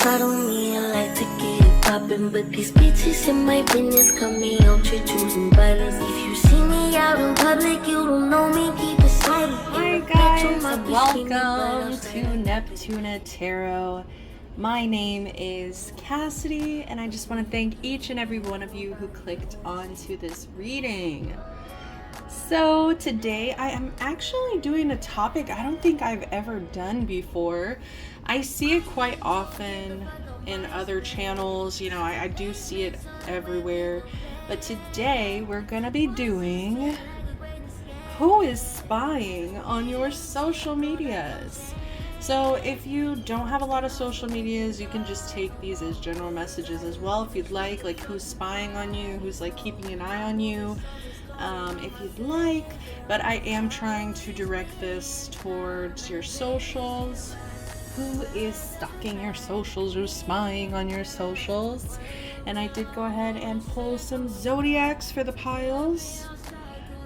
side on me, I like to get it poppin'. But these bitches in my business cut me out, you're choosing violence. If you see me out in public, you don't know me, keep it silent. Hi guys, welcome to Neptuna Tarot. My name is Cassidy, and I just want to thank each and every one of you who clicked onto this reading. So today I am actually doing a topic I don't think I've ever done before. I see it quite often in other channels, you know, I do see it everywhere. But today we're going to be doing who is spying on your social medias. So if you don't have a lot of social medias, you can just take these as general messages as well if you'd like who's spying on you, who's like keeping an eye on you, if you'd like. But I am trying to direct this towards your socials. Who is stalking your socials or spying on your socials? And I did go ahead and pull some zodiacs for the piles.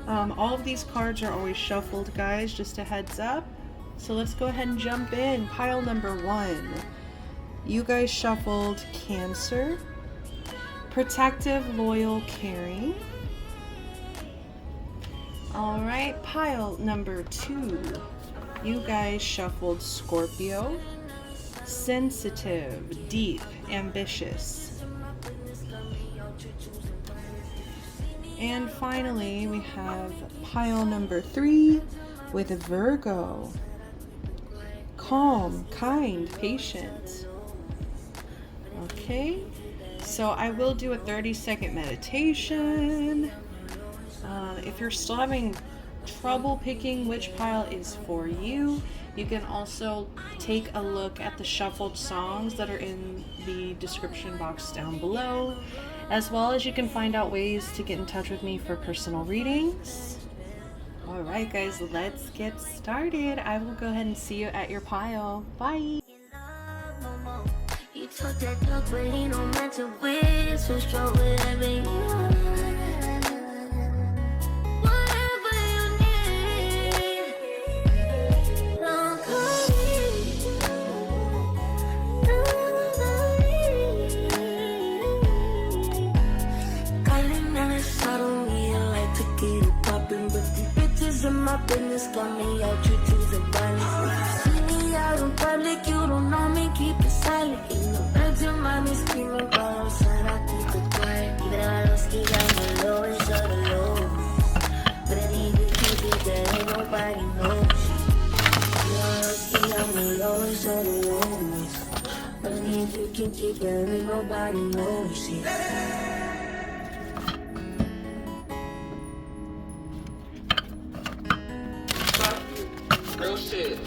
All of these cards are always shuffled, guys, just a heads up. So let's go ahead and jump in. Pile number 1. You guys shuffled Cancer, protective, loyal, caring. All right, pile number 2. You guys shuffled Scorpio, sensitive, deep, ambitious. And finally, we have pile number 3 with a Virgo. Calm, kind, patient. Okay, so I will do a 30-second meditation. If you're still having trouble picking which pile is for you, you can also take a look at the shuffled songs that are in the description box down below, as well as you can find out ways to get in touch with me for personal readings. Alright guys, let's get started. I will go ahead and see you at your pile. Bye! You talk that talk, but he don't match a wit, so strong whatever you want. Whatever you need. Don't call me. Calling on the side on me, I like to get it poppin'. But the bitches in my business got me out, you choosing violence. If you see me out in public, you don't know me, keep it silent. Ain't no birds in mommy screaming, but outside I keep it quiet. Even I don't ski down the lowest of the low. But I need to keep it that ain't nobody knows. Even I don't ski down the lowest of the lows. But I need to keep it that ain't nobody knows. Real shit.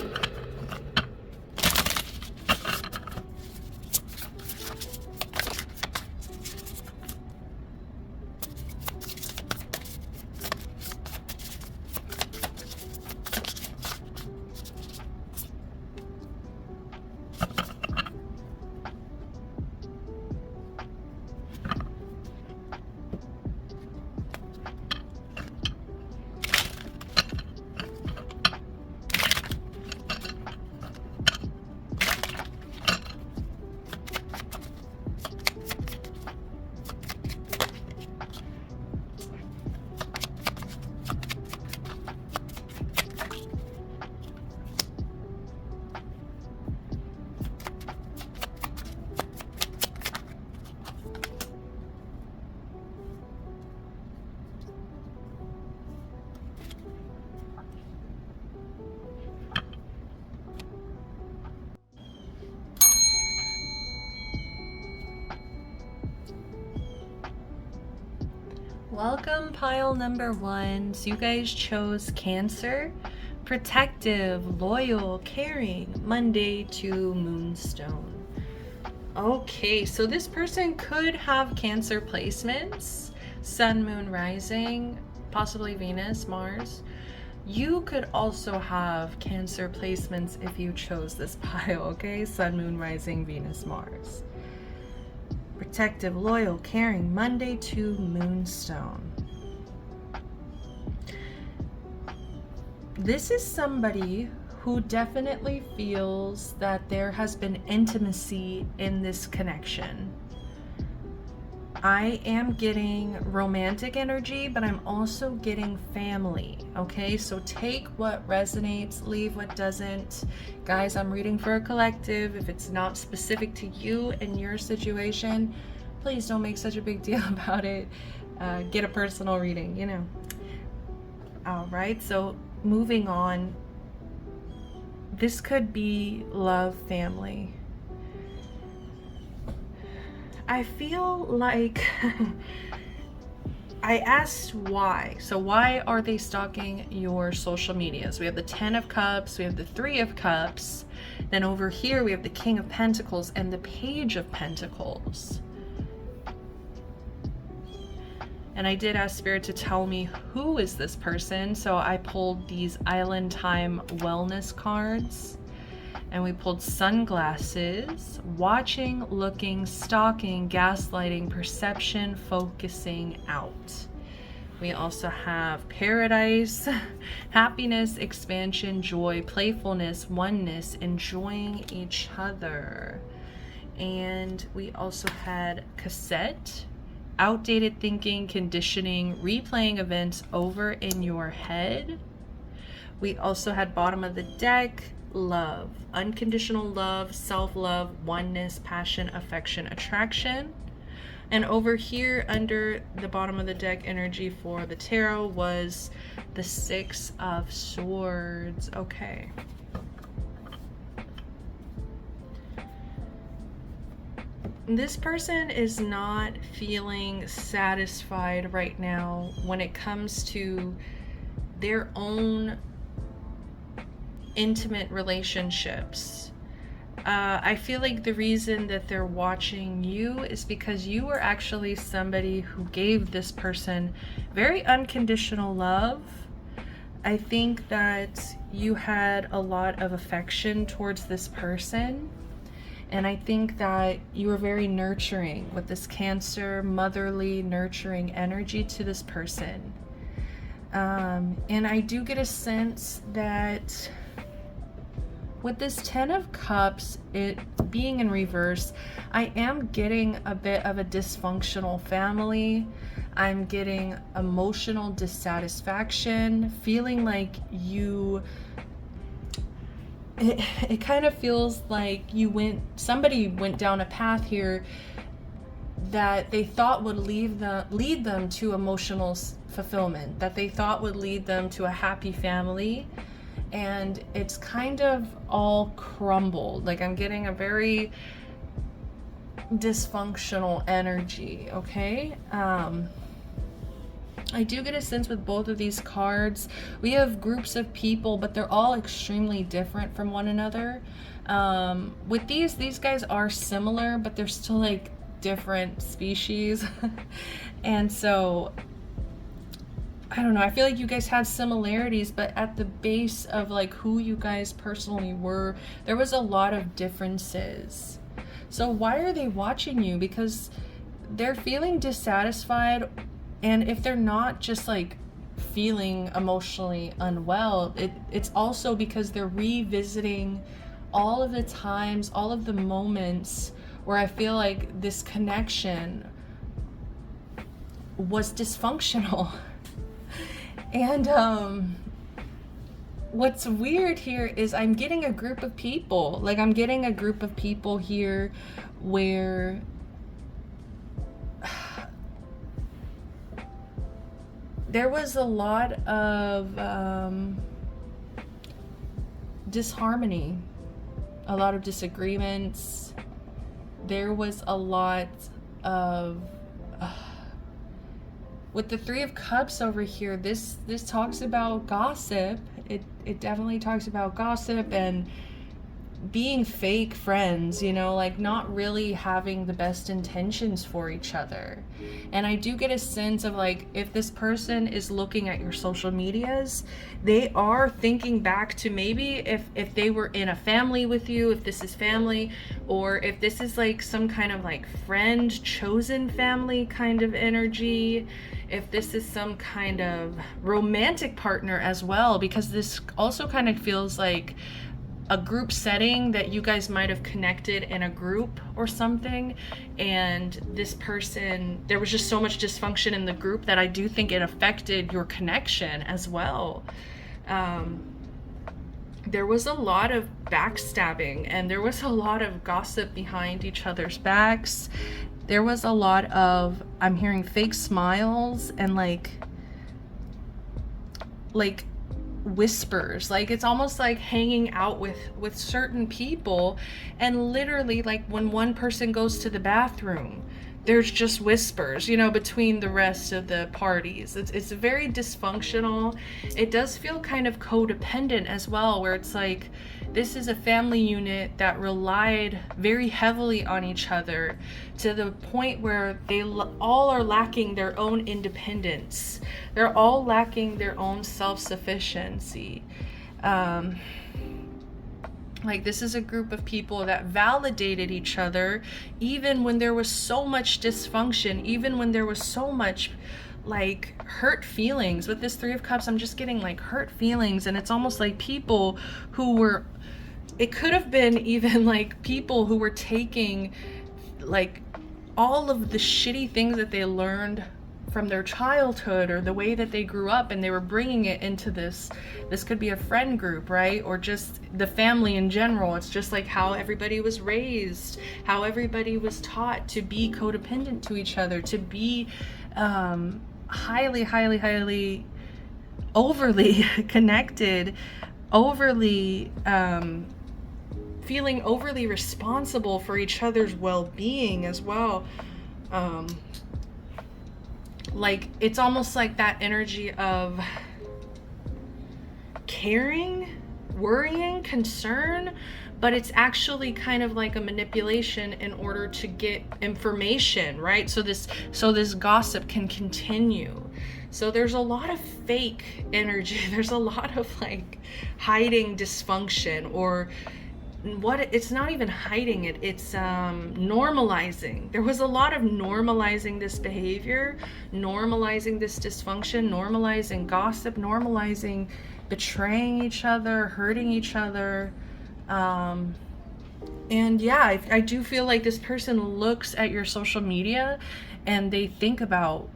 Welcome, pile number 1. So you guys chose Cancer, protective, loyal, caring, Monday to Moonstone. Okay, so this person could have Cancer placements, Sun, Moon, Rising, possibly Venus, Mars. You could also have Cancer placements if you chose this pile, okay? Sun, Moon, Rising, Venus, Mars. Protective, loyal, caring, Monday to Moonstone. This is somebody who definitely feels that there has been intimacy in this connection. I am getting romantic energy, but I'm also getting family, okay? So take what resonates, leave what doesn't. Guys, I'm reading for a collective. If it's not specific to you and your situation, please don't make such a big deal about it. Get a personal reading, you know. All right, so moving on. This could be love, family. I feel like I asked why. So why are they stalking your social medias? We have the 10 of Cups, we have the 3 of Cups, then over here we have the King of Pentacles and the Page of Pentacles. And I did ask Spirit to tell me who is this person, so I pulled these Island Time Wellness cards. And we pulled sunglasses, watching, looking, stalking, gaslighting, perception, focusing out. We also have paradise, happiness, expansion, joy, playfulness, oneness, enjoying each other. And we also had cassette, outdated thinking, conditioning, replaying events over in your head. We also had bottom of the deck, love, unconditional love, self-love, oneness, passion, affection, attraction. And over here under the bottom of the deck energy for the tarot was the 6 of Swords. Okay. This person is not feeling satisfied right now when it comes to their own intimate relationships. I feel like the reason that they're watching you is because you were actually somebody who gave this person very unconditional love. I think that you had a lot of affection towards this person, and I think that you were very nurturing with this Cancer, motherly, nurturing energy to this person. And I do get a sense that with this 10 of Cups, it being in reverse, I am getting a bit of a dysfunctional family. I'm getting emotional dissatisfaction, feeling like it kind of feels like somebody went down a path here that they thought would lead them to emotional fulfillment, that they thought would lead them to a happy family. And it's kind of all crumbled. Like I'm getting a very dysfunctional energy, okay? I do get a sense with both of these cards. We have groups of people, but they're all extremely different from one another. With these guys are similar, but they're still like different species. And so I don't know, I feel like you guys had similarities, but at the base of like who you guys personally were, there was a lot of differences. So why are they watching you? Because they're feeling dissatisfied, and if they're not just like feeling emotionally unwell, it's also because they're revisiting all of the times, all of the moments where I feel like this connection was dysfunctional. And what's weird here is I'm getting a group of people. Like I'm getting a group of people here where there was a lot of disharmony, a lot of disagreements. There was a lot of with the 3 of Cups over here, this talks about gossip. It definitely talks about gossip, and being fake friends, you know, like not really having the best intentions for each other. And I do get a sense of like, if this person is looking at your social medias, they are thinking back to maybe if they were in a family with you, if this is family, or if this is like some kind of like friend chosen family kind of energy, if this is some kind of romantic partner as well, because this also kind of feels like a group setting that you guys might have connected in a group or something, and this person, there was just so much dysfunction in the group that I do think it affected your connection as well. There was a lot of backstabbing, and there was a lot of gossip behind each other's backs. There was a lot of, I'm hearing fake smiles and like whispers. Like it's almost like hanging out with certain people, and literally like when one person goes to the bathroom, there's just whispers, you know, between the rest of the parties. It's very dysfunctional. It does feel kind of codependent as well, where it's like this is a family unit that relied very heavily on each other to the point where they all are lacking their own independence. They're all lacking their own self-sufficiency. Like this is a group of people that validated each other even when there was so much dysfunction, even when there was so much like hurt feelings. With this Three of Cups, I'm just getting like hurt feelings, and it's almost like people who were, it could have been even like people who were taking like all of the shitty things that they learned from their childhood or the way that they grew up, and they were bringing it into this could be a friend group, right? Or just the family in general. It's just like how everybody was raised, how everybody was taught to be codependent to each other, to be highly overly connected, overly feeling overly responsible for each other's well-being as well. Like it's almost like that energy of caring, worrying, concern, but it's actually kind of like a manipulation in order to get information, right? So this gossip can continue. So there's a lot of fake energy. There's a lot of like hiding dysfunction, or what, it's not even hiding it, it's normalizing. There was a lot of normalizing this behavior, normalizing this dysfunction, normalizing gossip, normalizing betraying each other, hurting each other. And yeah, I do feel like this person looks at your social media and they think about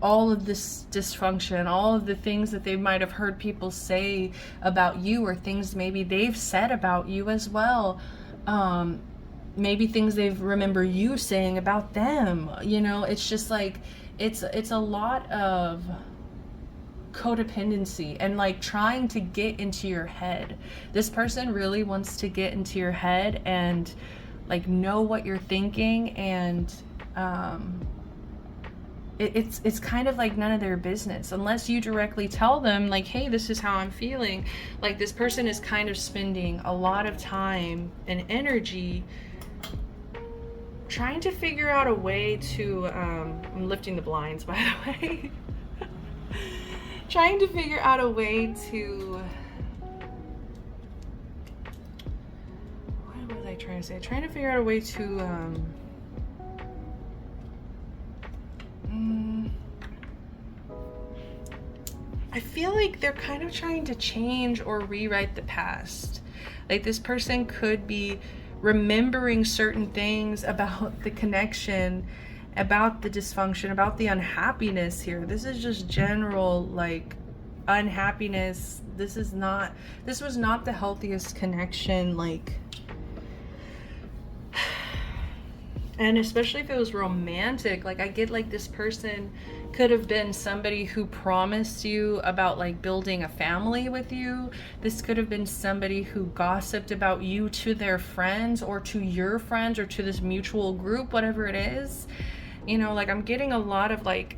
all of this dysfunction, all of the things that they might have heard people say about you, or things maybe they've said about you as well. Maybe things they remember you saying about them. You know, it's just like, it's a lot of codependency and like trying to get into your head. This person really wants to get into your head and like know what you're thinking, and it's kind of like none of their business unless you directly tell them like, hey, this is how I'm feeling. Like this person is kind of spending a lot of time and energy trying to figure out a way to I'm lifting the blinds, by the way. Trying to figure out a way to, what was I trying to say? Trying to figure out a way to I feel like they're kind of trying to change or rewrite the past. Like this person could be remembering certain things about the connection, about the dysfunction, about the unhappiness here. This is just general like unhappiness. This was not the healthiest connection, like, and especially if it was romantic. Like I get like this person could have been somebody who promised you about like building a family with you. This could have been somebody who gossiped about you to their friends or to your friends or to this mutual group, whatever it is. You know, like I'm getting a lot of like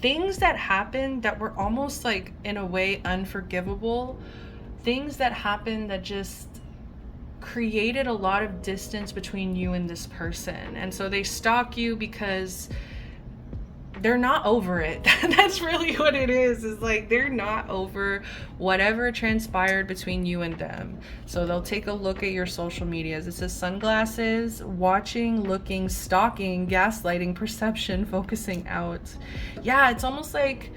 things that happened that were almost like in a way unforgivable. Things that happened that just created a lot of distance between you and this person. And so they stalk you because they're not over it. That's really what it is. It's like they're not over whatever transpired between you and them. So they'll take a look at your social medias. It says sunglasses, watching, looking, stalking, gaslighting, perception, focusing out. Yeah, it's almost like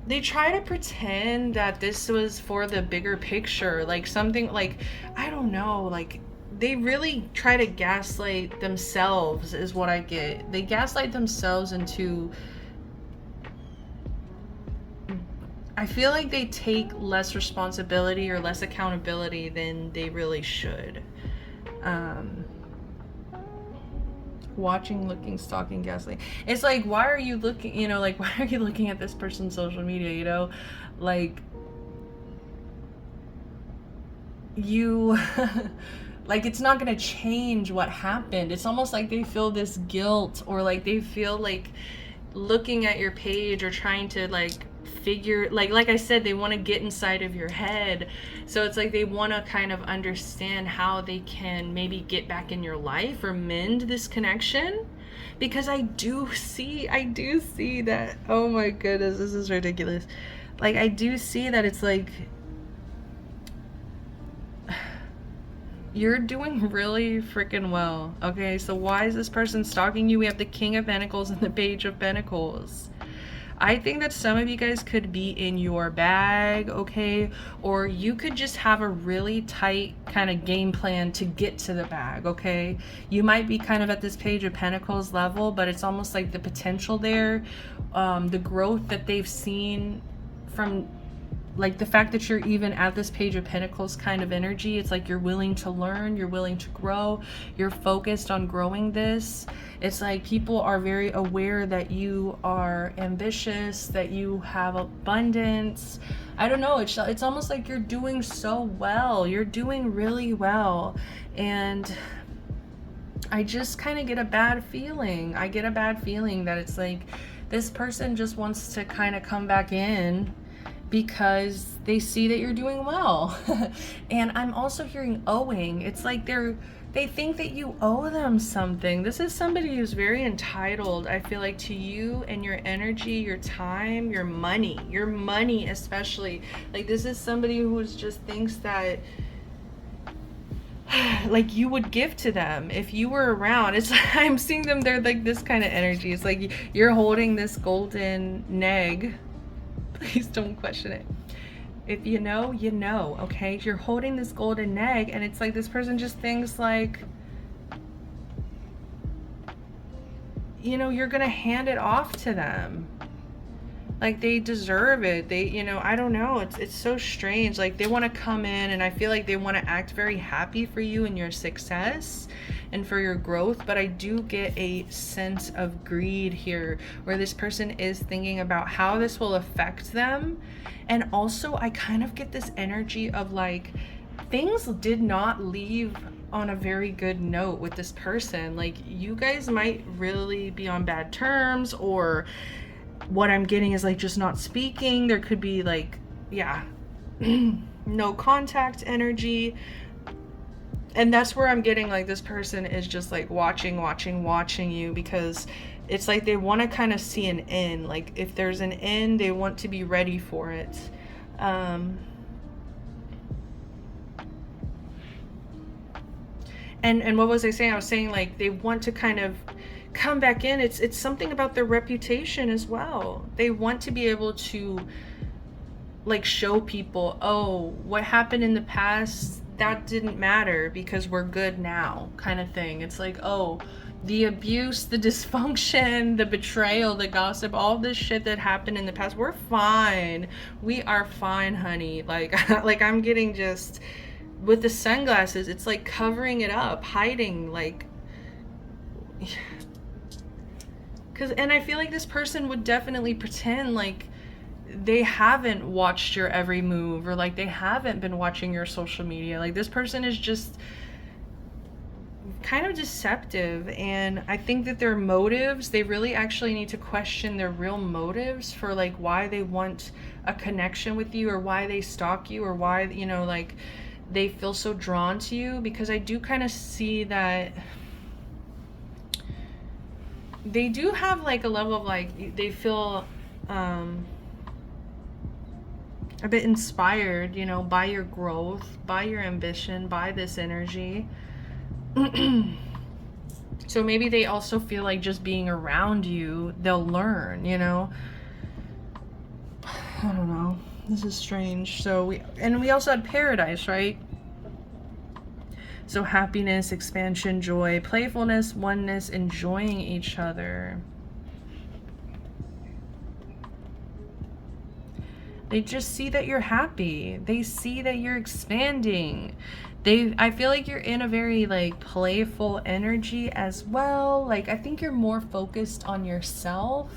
they try to pretend that this was for the bigger picture, like something like, I don't know, like they really try to gaslight themselves is what I get. They gaslight themselves into, I feel like they take less responsibility or less accountability than they really should. Watching, looking, stalking, gaslighting. It's like, why are you looking, you know, like, why are you looking at this person's social media, you know? Like, you... like, it's not gonna change what happened. It's almost like they feel this guilt, or like they feel like looking at your page or trying to like figure, like I said, they want to get inside of your head. So it's like they want to kind of understand how they can maybe get back in your life or mend this connection. Because I do see that, oh my goodness, this is ridiculous. Like, I do see that it's like, you're doing really freaking well. Okay, so why is this person stalking you? We have the King of Pentacles and the Page of Pentacles. I think that some of you guys could be in your bag, okay? Or you could just have a really tight kind of game plan to get to the bag, okay? You might be kind of at this Page of Pentacles level, but it's almost like the potential there, the growth that they've seen from, like the fact that you're even at this Page of Pentacles kind of energy. It's like you're willing to learn, you're willing to grow, you're focused on growing this. It's like people are very aware that you are ambitious, that you have abundance. I don't know, it's almost like you're doing so well. You're doing really well. And I just kind of get a bad feeling. I get a bad feeling that it's like this person just wants to kind of come back in because they see that you're doing well. And I'm also hearing owing. It's like they think that you owe them something. This is somebody who's very entitled, I feel like, to you and your energy, your time, your money especially. Like, this is somebody who just thinks that like you would give to them if you were around. It's like, I'm seeing them, they're like this kind of energy. It's like you're holding this golden neg. Please don't question it. If you know, you know, okay? You're holding this golden neg, and it's like this person just thinks like, you know, you're gonna hand it off to them. Like, they deserve it. They, you know, I don't know. It's so strange. Like, they want to come in, and I feel like they want to act very happy for you and your success and for your growth. But I do get a sense of greed here, where this person is thinking about how this will affect them. And also, I kind of get this energy of like, things did not leave on a very good note with this person. Like, you guys might really be on bad terms, or what I'm getting is like just not speaking. There could be like, yeah, no contact energy. And that's where I'm getting like this person is just like watching you, because it's like they want to kind of see an end. Like, if there's an end, they want to be ready for it. And what was I saying? I was saying like they want to kind of come back in. It's something about their reputation as well. They want to be able to like show people, oh, what happened in the past, that didn't matter because we're good now, kind of thing. It's like, oh, the abuse, the dysfunction, the betrayal, the gossip, all this shit that happened in the past, we're fine. We are fine, honey. Like like I'm getting just with the sunglasses, it's like covering it up, hiding, like and I feel like this person would definitely pretend like they haven't watched your every move, or like they haven't been watching your social media. Like, this person is just kind of deceptive. And I think that their motives, they really actually need to question their real motives for like why they want a connection with you, or why they stalk you, or why, you know, like they feel so drawn to you, because I do kind of see that they do have like a level of like, they feel a bit inspired, you know, by your growth, by your ambition, by this energy. So maybe they also feel like just being around you, they'll learn, you know. I don't know. This is strange. So we also had paradise, right? So happiness, expansion, joy, playfulness, oneness, enjoying each other. They just see that you're happy. They see that you're expanding. I feel like you're in a very like playful energy as well. Like, I think you're more focused on yourself.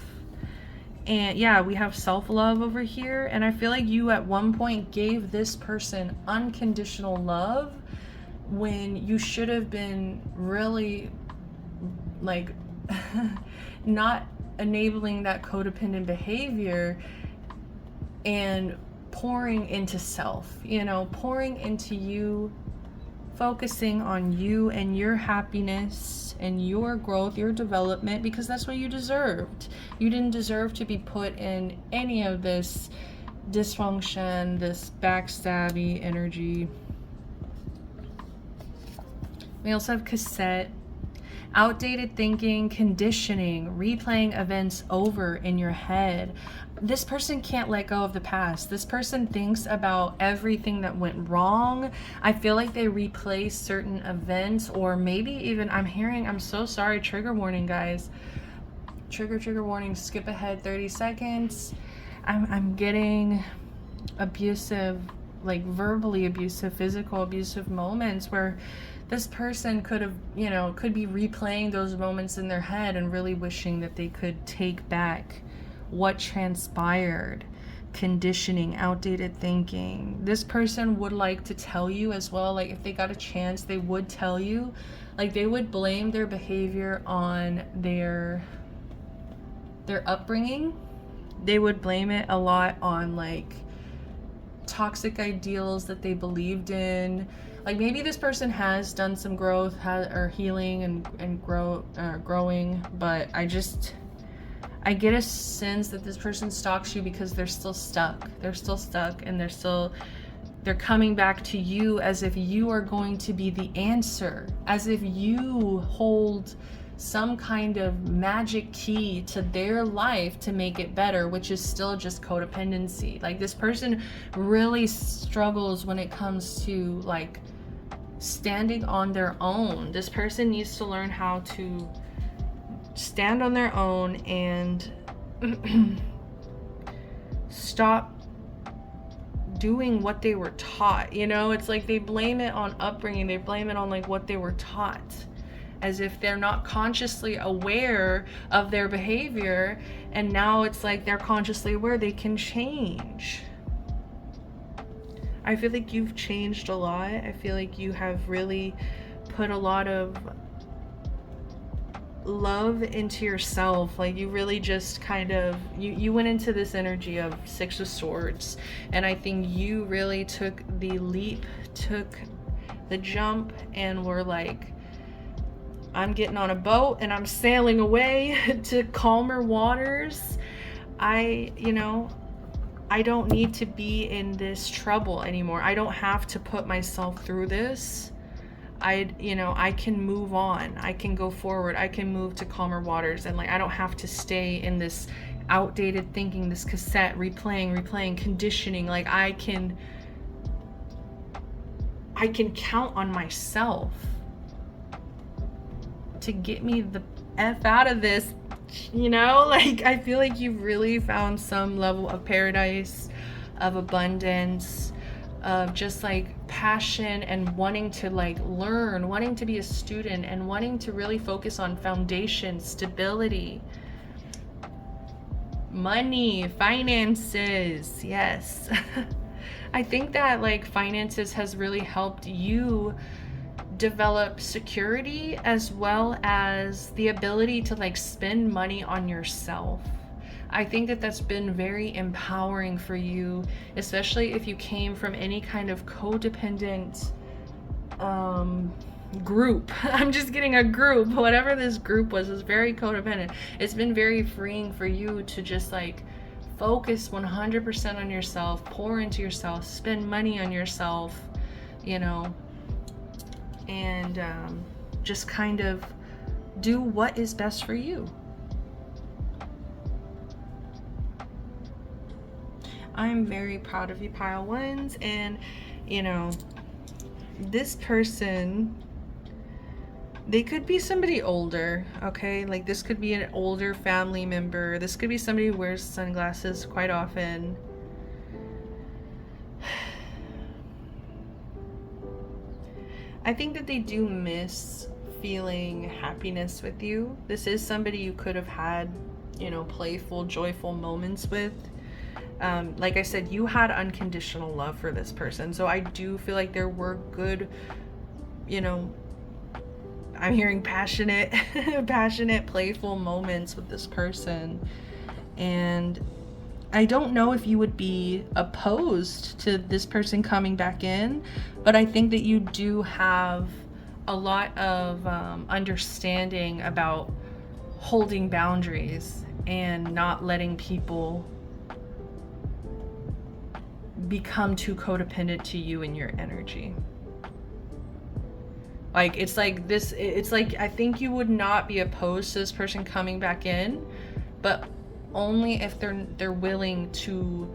And yeah, we have self-love over here. And I feel like you at one point gave this person unconditional love when you should have been really like not enabling that codependent behavior and pouring into self, you know, pouring into you, focusing on you and your happiness and your growth, your development, because that's what you deserved. You didn't deserve to be put in any of this dysfunction, this backstabby energy. We also have cassette, outdated thinking, conditioning, replaying events over in your head. This person can't let go of the past. This person thinks about everything that went wrong. I feel like they replay certain events, or maybe even, I'm so sorry, trigger warning, guys. Trigger warning, skip ahead 30 seconds. I'm getting abusive, like verbally abusive, physical abusive moments where this person could be replaying those moments in their head and really wishing that they could take back what transpired. Conditioning, outdated thinking. This person would like to tell you as well, like if they got a chance, they would tell you, like they would blame their behavior on their upbringing. They would blame it a lot on like toxic ideals that they believed in. Like maybe this person has done some growth or healing and growing, but I get a sense that this person stalks you because they're still stuck. They're still stuck, and they're coming back to you as if you are going to be the answer, as if you hold some kind of magic key to their life to make it better, which is still just codependency. Like this person really struggles when it comes to like standing on their own. This person needs to learn how to stand on their own and stop doing what they were taught. You know, it's like they blame it on upbringing. They blame it on like what they were taught, as if they're not consciously aware of their behavior. And now it's like they're consciously aware they can change. I feel like you've changed a lot. I feel like you have really put a lot of love into yourself. Like you really just kind of, you went into this energy of Six of Swords, and I think you really took the leap, took the jump, and were like, I'm getting on a boat and I'm sailing away to calmer waters. I don't need to be in this trouble anymore. I don't have to put myself through this. I can move on. I can go forward. I can move to calmer waters, and like I don't have to stay in this outdated thinking, this cassette, replaying, conditioning. Like I can count on myself to get me the F out of this, like I feel like you've really found some level of paradise, of abundance, of just like passion and wanting to like learn, wanting to be a student, and wanting to really focus on foundation, stability, money, finances. Yes. I think that like finances has really helped you develop security, as well as the ability to like spend money on yourself. I think that that's been very empowering for you, especially if you came from any kind of codependent group. I'm just getting a group. Whatever this group was is very codependent. It's been very freeing for you to just like focus 100% on yourself, pour into yourself, spend money on yourself, you know, and just kind of do what is best for you. I'm very proud of you, pile ones. And you know, this person, they could be somebody older, okay? Like this could be an older family member. This could be somebody who wears sunglasses quite often. I think that they do miss feeling happiness with you. This is somebody you could have had, you know, playful, joyful moments with. Like I said, you had unconditional love for this person. So I do feel like there were good, you know, I'm hearing passionate, playful moments with this person. And I don't know if you would be opposed to this person coming back in, but I think that you do have a lot of understanding about holding boundaries and not letting people become too codependent to you and your energy. Like it's like this, it's like I think you would not be opposed to this person coming back in, but only if they're willing to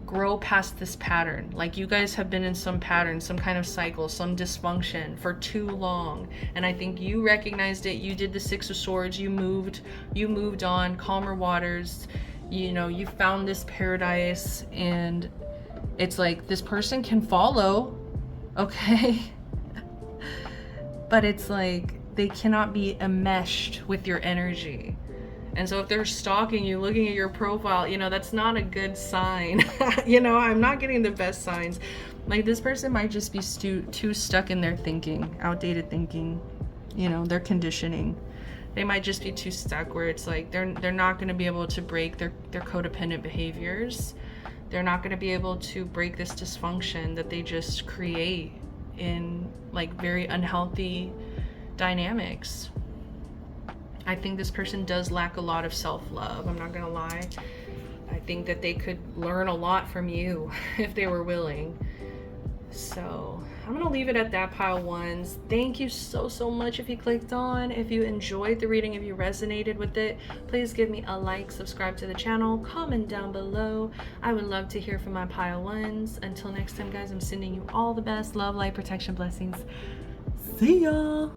grow past this pattern. Like you guys have been in some pattern, some kind of cycle, some dysfunction for too long, and I think you recognized it. You did the Six of Swords, you moved on, calmer waters, you know, you found this paradise, and it's like this person can follow, okay? But it's like they cannot be enmeshed with your energy. And so if they're stalking you, looking at your profile, you know, that's not a good sign. You know, I'm not getting the best signs. Like this person might just be too stuck in their thinking, outdated thinking, you know, their conditioning. They might just be too stuck where it's like they're not going to be able to break their codependent behaviors. They're not going to be able to break this dysfunction that they just create in like very unhealthy dynamics. I think this person does lack a lot of self-love. I'm not gonna lie. I think that they could learn a lot from you if they were willing. So I'm gonna leave it at that, pile ones. Thank you so much if you clicked on. If you enjoyed the reading, if you resonated with it, please give me a like, subscribe to the channel, comment down below. I would love to hear from my pile ones. Until next time, guys, I'm sending you all the best love, light, protection, blessings. See ya.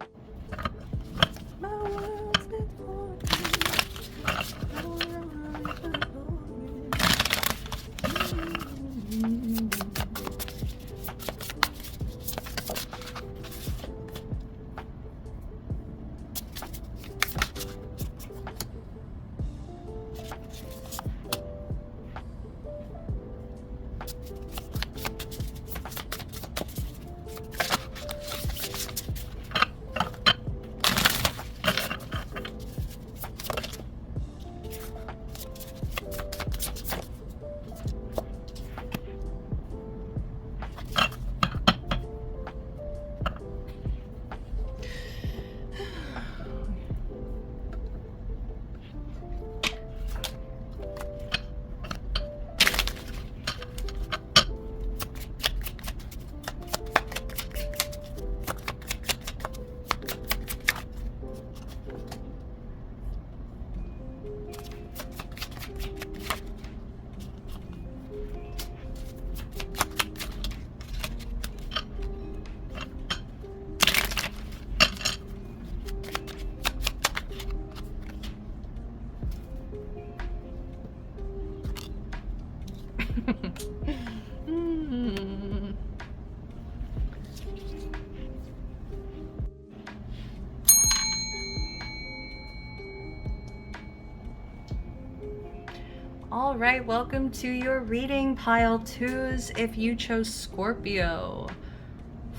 All right, welcome to your reading, pile twos. If you chose Scorpio,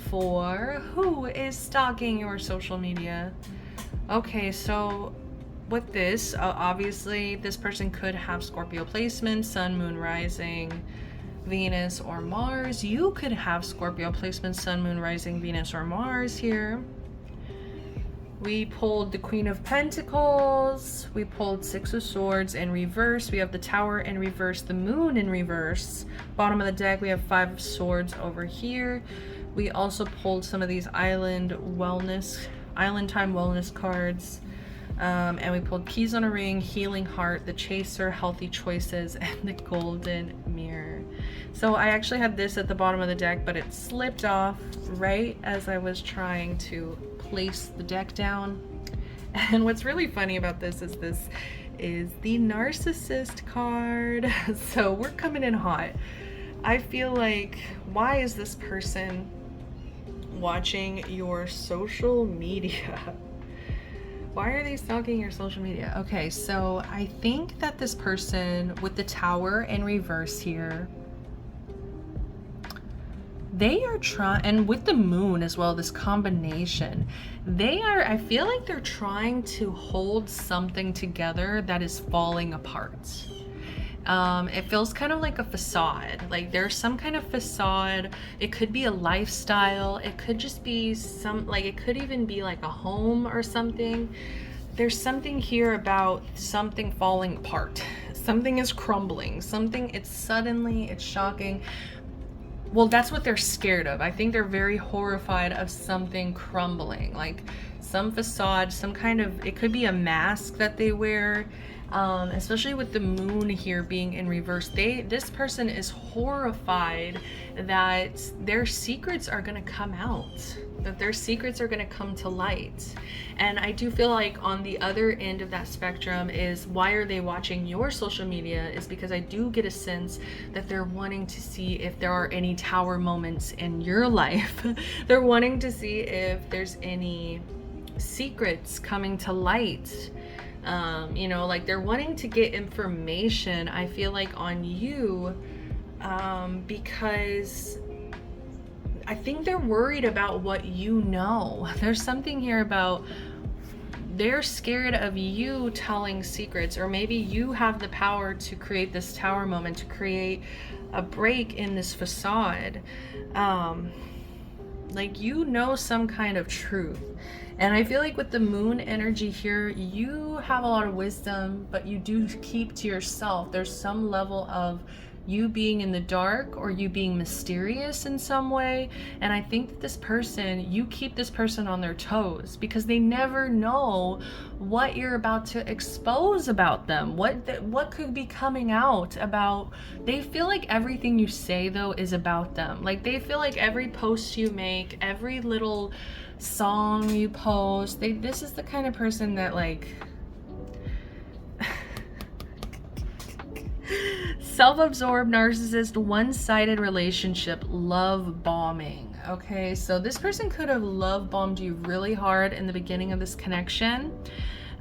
for who is stalking your social media? Okay, so with this, obviously this person could have Scorpio placement, Sun, Moon, Rising, Venus, or Mars. You could have Scorpio placement, Sun, Moon, Rising, Venus, or Mars here. We pulled the Queen of Pentacles. We pulled Six of Swords in reverse. We have the Tower in reverse, the Moon in reverse. Bottom of the deck, we have Five of Swords over here. We also pulled some of these island time wellness cards. And we pulled Keys on a Ring, Healing Heart, the Chaser, Healthy Choices, and the Golden Mirror. So I actually had this at the bottom of the deck, but it slipped off right as I was trying to place the deck down. And what's really funny about this is the Narcissist card. So we're coming in hot. I feel like, why is this person watching your social media? Why are they stalking your social media? Okay, so I think that this person with the Tower in reverse here, they are trying, and with the Moon as well, this combination, I feel like they're trying to hold something together that is falling apart. It feels kind of like a facade, like there's some kind of facade. It could be a lifestyle, it could just be it could even be like a home or something. There's something here about something falling apart. Something is crumbling, it's shocking. Well, that's what they're scared of. I think they're very horrified of something crumbling, like some facade, some kind of, it could be a mask that they wear. Especially with the Moon here being in reverse, this person is horrified that their secrets are going to come out, that their secrets are going to come to light. And I do feel like on the other end of that spectrum is, why are they watching your social media, is because I do get a sense that they're wanting to see if there are any Tower moments in your life. They're wanting to see if there's any secrets coming to light. Like they're wanting to get information, I feel like, on you, because I think they're worried about what you know. There's something here about they're scared of you telling secrets, or maybe you have the power to create this Tower moment, to create a break in this facade. Like, you know, some kind of truth. And I feel like with the Moon energy here, you have a lot of wisdom, but you do keep to yourself. There's some level of you being in the dark, or you being mysterious in some way. And I think that this person, you keep this person on their toes, because they never know what you're about to expose about them, what could be coming out about. They feel like everything you say, though, is about them. Like, they feel like every post you make, every little song you post, this is the kind of person that, like, self-absorbed, narcissist, one-sided relationship, love bombing. Okay, so this person could have love bombed you really hard in the beginning of this connection,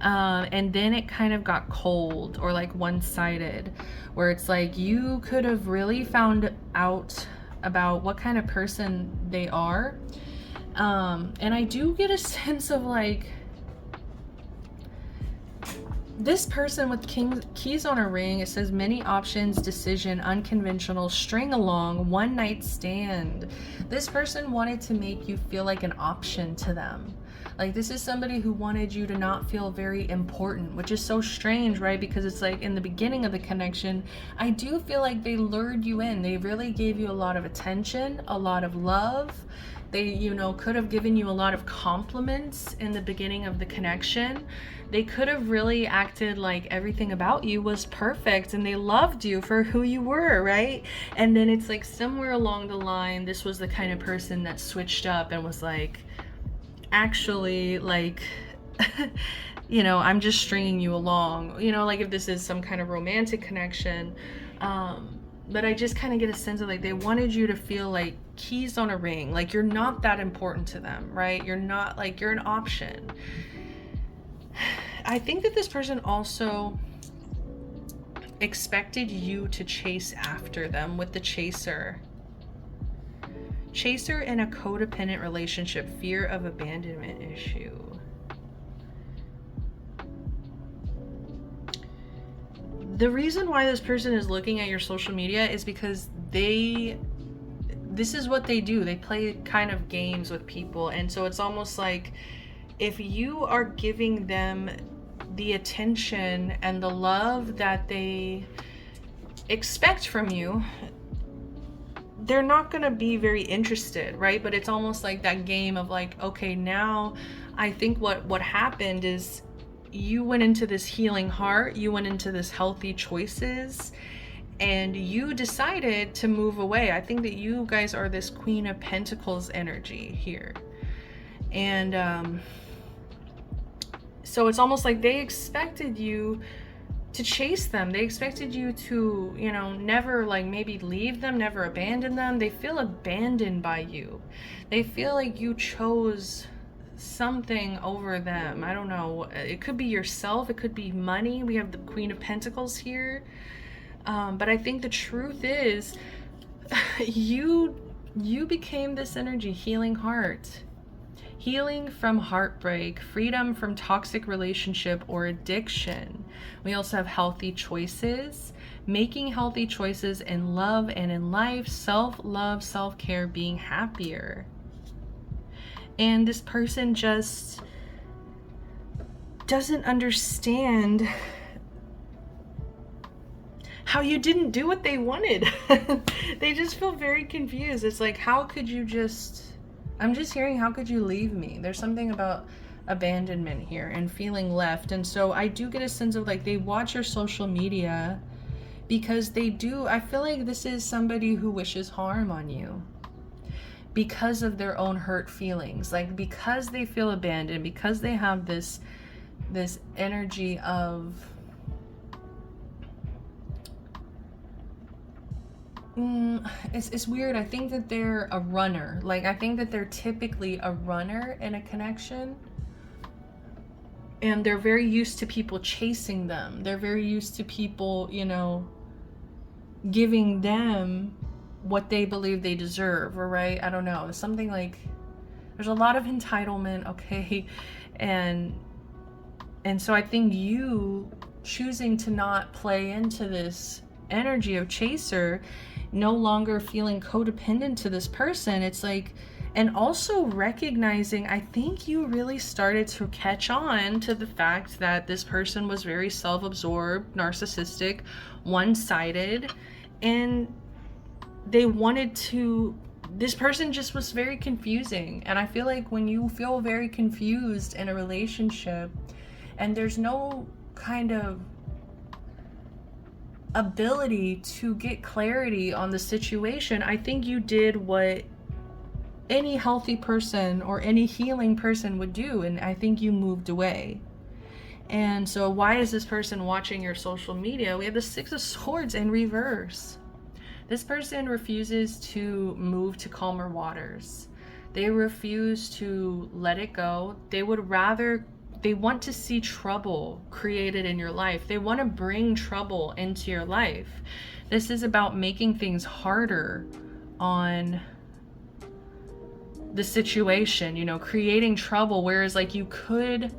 and then it kind of got cold, or like one-sided, where it's like you could have really found out about what kind of person they are. And I do get a sense of, like, this person with keys on a ring, it says many options, decision, unconventional, string along, one night stand. This person wanted to make you feel like an option to them. Like, this is somebody who wanted you to not feel very important, which is so strange, right? Because it's like, in the beginning of the connection, I do feel like they lured you in. They really gave you a lot of attention, a lot of love. They, you know, could have given you a lot of compliments in the beginning of the connection. They could have really acted like everything about you was perfect and they loved you for who you were, right? And then it's like somewhere along the line, this was the kind of person that switched up and was like, actually, like, you know, I'm just stringing you along. You know, like, if this is some kind of romantic connection, but I just kind of get a sense of, like, they wanted you to feel like keys on a ring, like you're not that important to them, right? You're not, like, you're an option. I think that this person also expected you to chase after them with the chaser. Chaser in a codependent relationship, fear of abandonment issue. the reason why this person is looking at your social media is because this is what they do. They play kind of games with people. And so it's almost like if you are giving them the attention and the love that they expect from you, they're not going to be very interested, right? But it's almost like that game of like, okay, now I think what happened is you went into this healing heart, you went into this healthy choices, and you decided to move away. I think that you guys are this Queen of Pentacles energy here. And so it's almost like they expected you to chase them. They expected you to, you know, never like maybe leave them, never abandon them. They feel abandoned by you. They feel like you chose something over them. I don't know. It could be yourself. It could be money. We have the Queen of Pentacles here. But I think the truth is you became this energy, healing heart. Healing from heartbreak, freedom from toxic relationship or addiction. We also have healthy choices, making healthy choices in love and in life, self-love, self-care, being happier. And this person just doesn't understand how you didn't do what they wanted. They just feel very confused. It's like, how could you just... I'm just hearing, how could you leave me? There's something about abandonment here and feeling left. And so I do get a sense of like, they watch your social media because they do. I feel like this is somebody who wishes harm on you because of their own hurt feelings. Like, because they feel abandoned, because they have this energy of it's weird. I think that they're a runner. Like, I think that they're typically a runner in a connection. And they're very used to people chasing them. They're very used to people, you know, giving them what they believe they deserve, or right? I don't know. Something like, there's a lot of entitlement, okay? And so I think you choosing to not play into this energy of chaser, no longer feeling codependent to this person, it's like, and also recognizing, I think you really started to catch on to the fact that this person was very self-absorbed, narcissistic, one-sided, and they wanted to, this person just was very confusing. And I feel like when you feel very confused in a relationship and there's no kind of ability to get clarity on the situation, I think you did what any healthy person or any healing person would do, and I think you moved away. And so why is this person watching your social media? We have the Six of Swords in reverse. This person refuses to move to calmer waters. They refuse to let it go. They want to see trouble created in your life. They want to bring trouble into your life. This is about making things harder on the situation, you know, creating trouble. Whereas like you could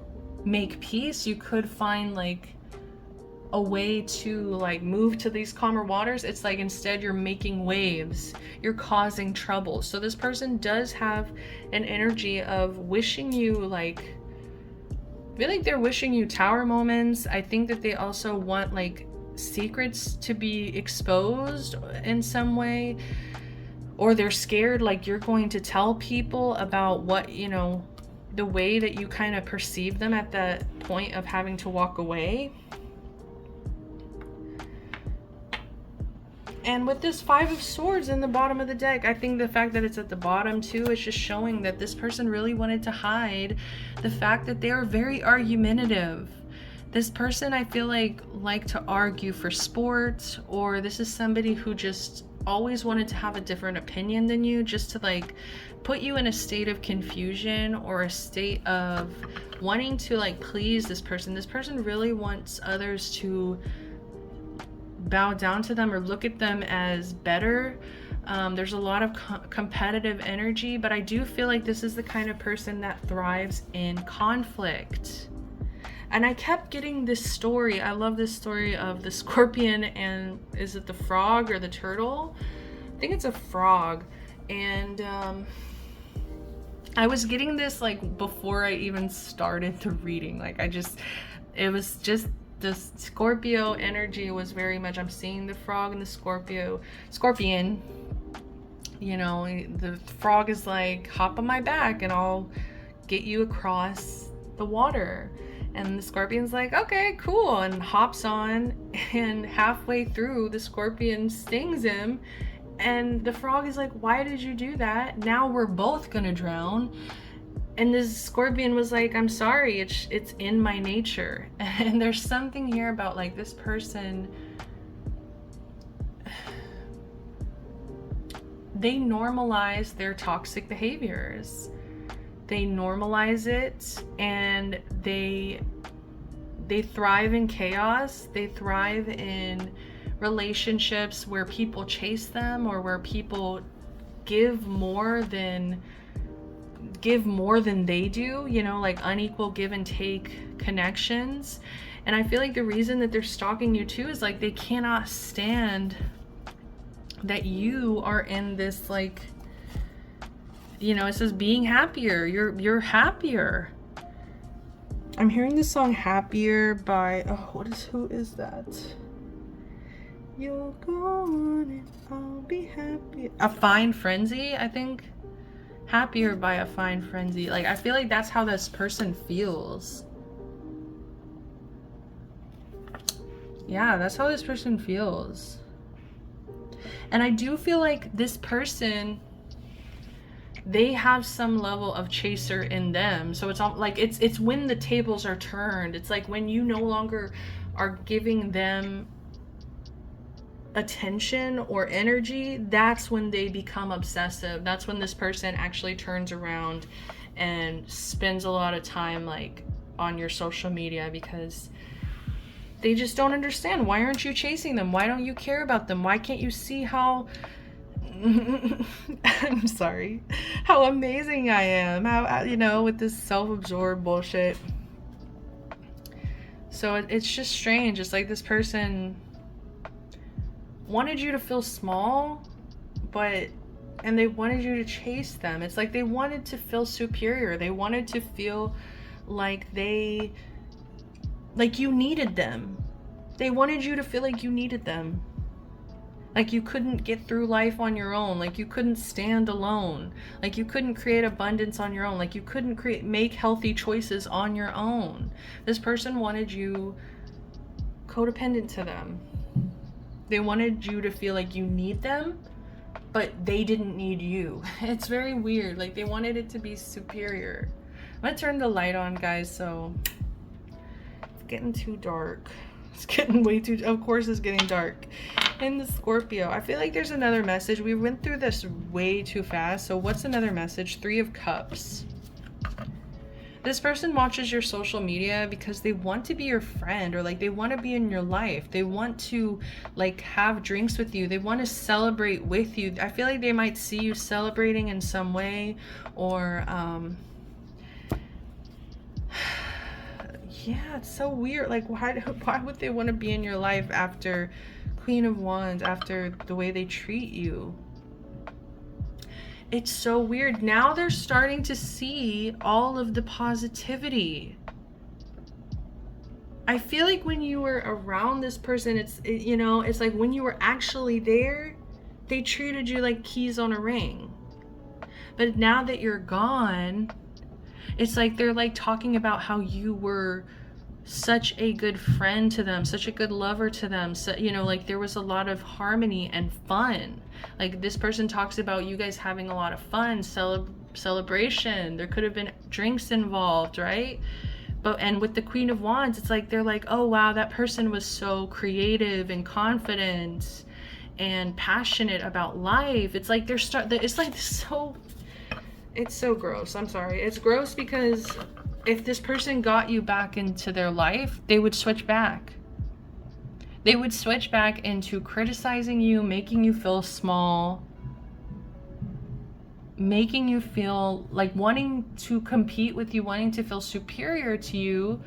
make peace, you could find like a way to like move to these calmer waters. It's like instead you're making waves, you're causing trouble. So this person does have an energy of wishing you like, I feel like they're wishing you tower moments. I think that they also want like secrets to be exposed in some way, or they're scared like you're going to tell people about what, you know, the way that you kind of perceive them at the point of having to walk away. And with this Five of Swords in the bottom of the deck, I think the fact that it's at the bottom too is just showing that this person really wanted to hide the fact that they are very argumentative. This person, I feel like to argue for sport, or this is somebody who just always wanted to have a different opinion than you, just to like put you in a state of confusion or a state of wanting to like please this person. This person really wants others to bow down to them or look at them as better. There's a lot of competitive energy, but I do feel like this is the kind of person that thrives in conflict. And I kept getting this story. I love this story of the scorpion and is it the frog or the turtle? I think it's a frog. And I was getting this like before I even started the reading. Like it was just the Scorpio energy was very much, I'm seeing the frog and the scorpion. You know, the frog is like, hop on my back and I'll get you across the water. And the scorpion's like, okay, cool, and hops on, and halfway through the scorpion stings him, and the frog is like, why did you do that? Now we're both gonna drown. And this scorpion was like, I'm sorry, it's in my nature. And there's something here about like this person, they normalize their toxic behaviors. They normalize it, and they thrive in chaos. They thrive in relationships where people chase them, or where people give more than they do, you know, like unequal give and take connections. And I feel like the reason that they're stalking you too is like they cannot stand that you are in this, like, you know, it says being happier. You're happier. I'm hearing the song Happier by, who is that? You're gone and I'll be happy. A Fine Frenzy, I think. Happier by A Fine Frenzy. Like, I feel like that's how this person feels. Yeah, that's how this person feels. And I do feel like this person, they have some level of chaser in them. So it's all like, it's when the tables are turned. It's like when you no longer are giving them attention or energy, that's when they become obsessive. That's when this person actually turns around and spends a lot of time like on your social media, because they just don't understand. Why aren't you chasing them? Why don't you care about them? Why can't you see how I'm sorry, how amazing I am, how, you know, with this self-absorbed bullshit. So it's just strange. It's like this person wanted you to feel small, and they wanted you to chase them. It's like they wanted to feel superior. They wanted to feel like you needed them. They wanted you to feel like you needed them. Like you couldn't get through life on your own. Like you couldn't stand alone. Like you couldn't create abundance on your own. Like you couldn't make healthy choices on your own. This person wanted you codependent to them. They wanted you to feel like you need them, but they didn't need you. It's very weird. Like they wanted it to be superior. I'm gonna turn the light on, guys, so it's getting too dark. It's getting way too, of course it's getting dark. In the Scorpio, I feel like there's another message. We went through this way too fast. So what's another message? 3 of Cups. This person watches your social media because they want to be your friend, or like they want to be in your life. They want to like have drinks with you. They want to celebrate with you. I feel like they might see you celebrating in some way, or yeah, it's so weird. Like why would they want to be in your life after Queen of Wands, after the way they treat you? It's so weird. Now they're starting to see all of the positivity. I feel like when you were around this person, it's like when you were actually there, they treated you like keys on a ring. But now that you're gone, it's like they're like talking about how you were such a good friend to them, such a good lover to them. So, you know, like there was a lot of harmony and fun. Like this person talks about you guys having a lot of fun, celebration. There could have been drinks involved, right? And with the Queen of Wands, it's like they're like, oh wow, that person was so creative and confident and passionate about life. It's like it's so gross. I'm sorry. It's gross because if this person got you back into their life, they would switch back. They would switch back into criticizing you, making you feel small, making you feel like wanting to compete with you, wanting to feel superior to you.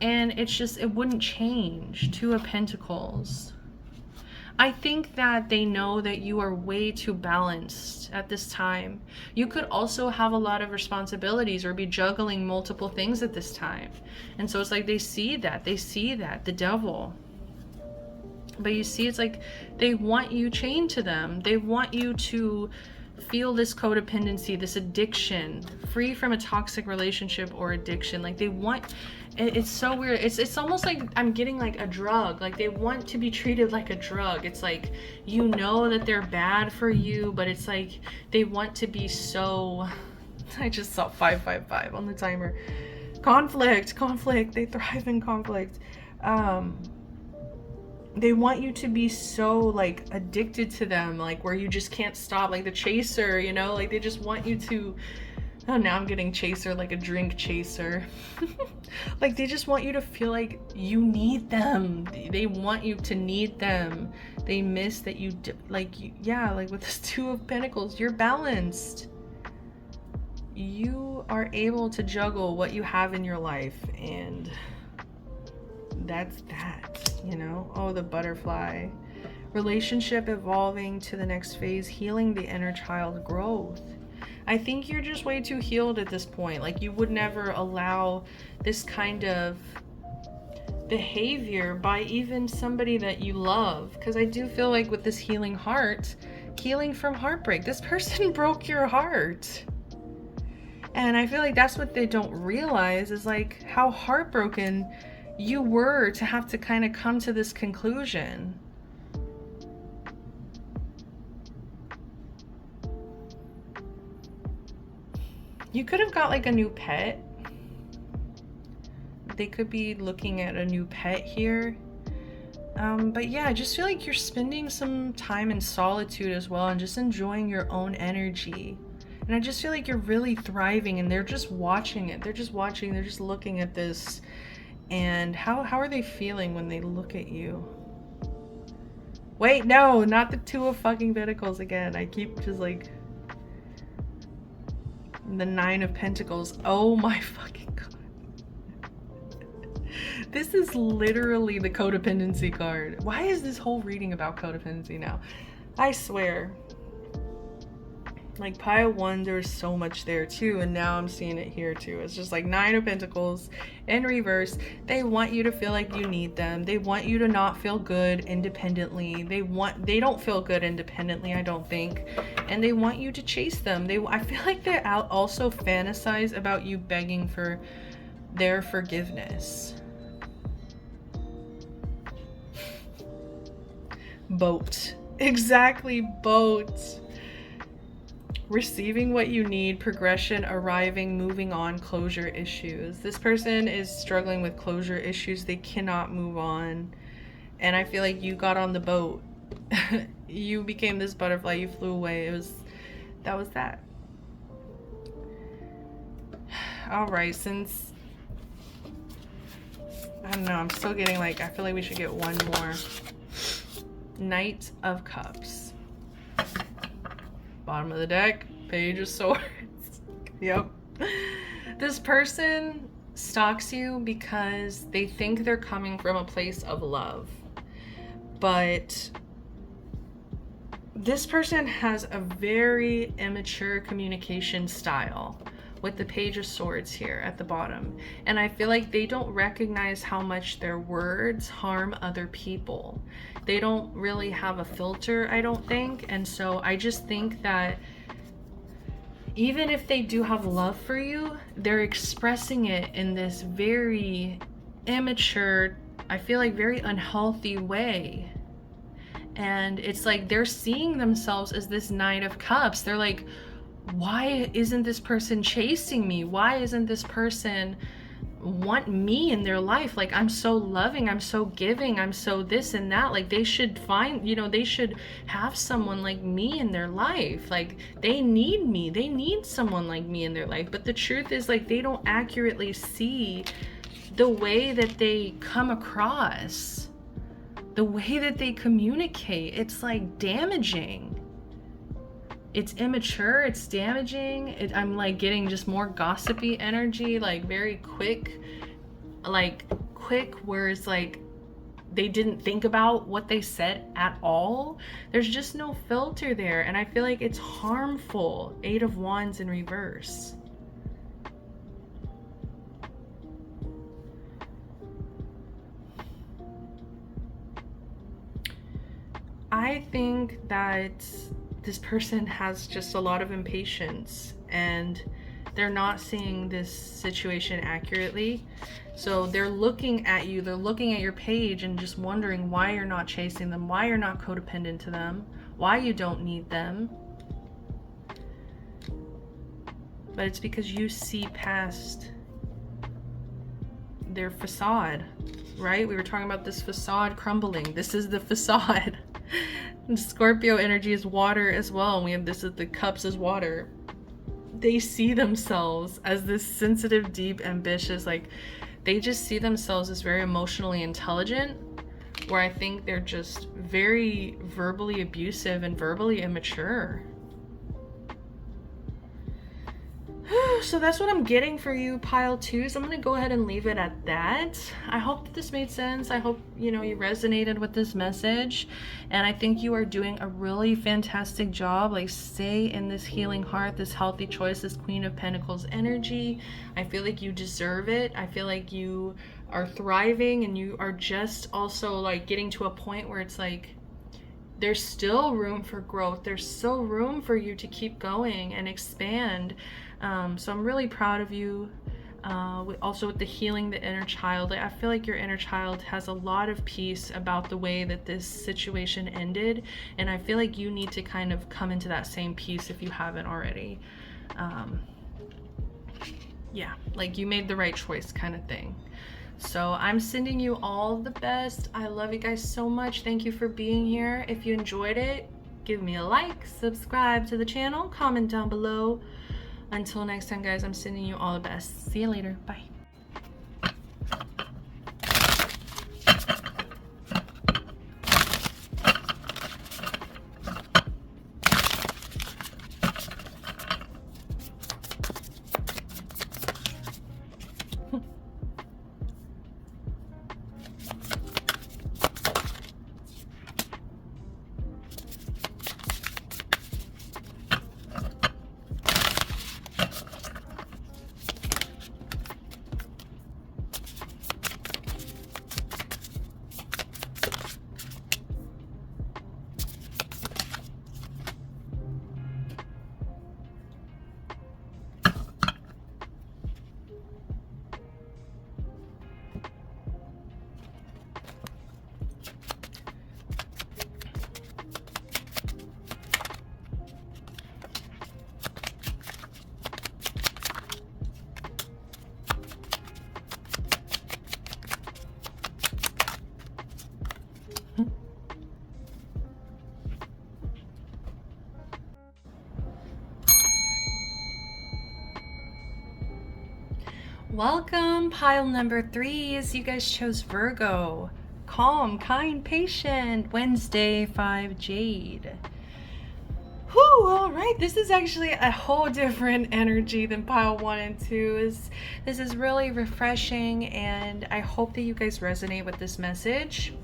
And it's just, it wouldn't change. Two of Pentacles. I think that they know that you are way too balanced at this time. You could also have a lot of responsibilities or be juggling multiple things at this time. And so it's like they see that, the devil. But you see, it's like they want you chained to them. They want you to feel this codependency, this addiction, free from a toxic relationship or addiction. Like they want, it's so weird. It's almost like I'm getting like a drug. Like they want to be treated like a drug. It's like, you know that they're bad for you, but it's like they want to be so, I just saw 555 on the timer. Conflict. They thrive in conflict. They want you to be so like addicted to them, like where you just can't stop, like the chaser, you know, like they just want you to, oh, now I'm getting chaser, like a drink chaser. Like they just want you to feel like you need them. They want you to need them. They miss that you like with this Two of Pentacles, you're balanced. You are able to juggle what you have in your life, and that's that, you know. Oh, the butterfly. Relationship evolving to the next phase, healing the inner child growth. I think you're just way too healed at this point. Like you would never allow this kind of behavior by even somebody that you love. Because I do feel like with this healing heart, healing from heartbreak, this person broke your heart. And I feel like that's what they don't realize, is like how heartbroken you were to have to kind of come to this conclusion. You could have got like a new pet. They could be looking at a new pet here. But yeah, I just feel like you're spending some time in solitude as well and just enjoying your own energy. And I just feel like you're really thriving, and they're just watching it. They're just watching, they're just looking at this. And how are they feeling when they look at you? Wait, no, not the Two of fucking Pentacles again. I keep just like... The Nine of Pentacles. Oh my fucking god. This is literally the codependency card. Why is this whole reading about codependency now? I swear. Like pile one, there's so much there too, and now I'm seeing it here too. It's just like Nine of Pentacles in reverse. They want you to feel like you need them. They want you to not feel good independently. They don't feel good independently, I don't think. And they want you to chase them. I feel like they also fantasize about you begging for their forgiveness. Boat. Exactly, boat. Receiving what you need, progression, arriving, moving on, closure issues. This person is struggling with closure issues. They cannot move on. And I feel like you got on the boat. You became this butterfly. You flew away. That was that. All right, since... I don't know, I'm still getting like, I feel like we should get one more. Knight of Cups. Bottom of the deck, Page of Swords. Yep. This person stalks you because they think they're coming from a place of love. But this person has a very immature communication style with the Page of Swords here at the bottom. And I feel like they don't recognize how much their words harm other people. They don't really have a filter, I don't think. And so I just think that even if they do have love for you, they're expressing it in this very immature, I feel like very unhealthy way. And it's like they're seeing themselves as this Knight of Cups. They're like, why isn't this person chasing me? Why isn't this person want me in their life? Like, I'm so loving, I'm so giving, I'm so this and that. Like, they should find, you know, they should have someone like me in their life. Like, they need me, they need someone like me in their life. But the truth is, like, they don't accurately see the way that they come across, the way that they communicate. It's like damaging. It's immature, it's damaging. I'm like getting just more gossipy energy, like very quick quick words, like they didn't think about what they said at all. There's just no filter there, and I feel like it's harmful. 8 of Wands in reverse. I think that this person has just a lot of impatience, and they're not seeing this situation accurately. So they're looking at you, they're looking at your page and just wondering why you're not chasing them, why you're not codependent to them, why you don't need them. But it's because you see past their facade, right? We were talking about this facade crumbling. This is the facade. And Scorpio energy is water as well. And we have this is the cups as water. They see themselves as this sensitive, deep, ambitious, like they just see themselves as very emotionally intelligent, where I think they're just very verbally abusive and verbally immature. So that's what I'm getting for you, pile 2. So I'm going to go ahead and leave it at that. I hope that this made sense. I hope, you resonated with this message. And I think you are doing a really fantastic job. Like, stay in this healing heart, this healthy choice, this Queen of Pentacles energy. I feel like you deserve it. I feel like you are thriving, and you are just also like getting to a point where it's like, there's still room for growth. There's still room for you to keep going and expand. So I'm really proud of you. Also with the healing the inner child, I feel like your inner child has a lot of peace about the way that this situation ended, and I feel like you need to kind of come into that same peace if you haven't already. Yeah, like you made the right choice kind of thing. So I'm sending you all the best. I love you guys so much. Thank you for being here. If you enjoyed it, give me a like, subscribe to the channel, comment down below. Until next time, guys, I'm sending you all the best. See you later. Bye. Welcome, pile number 3s. You guys chose Virgo. Calm, kind, patient. Wednesday, 5 Jade. Whew, all right. This is actually a whole different energy than pile 1 and 2. This is really refreshing, and I hope that you guys resonate with this message.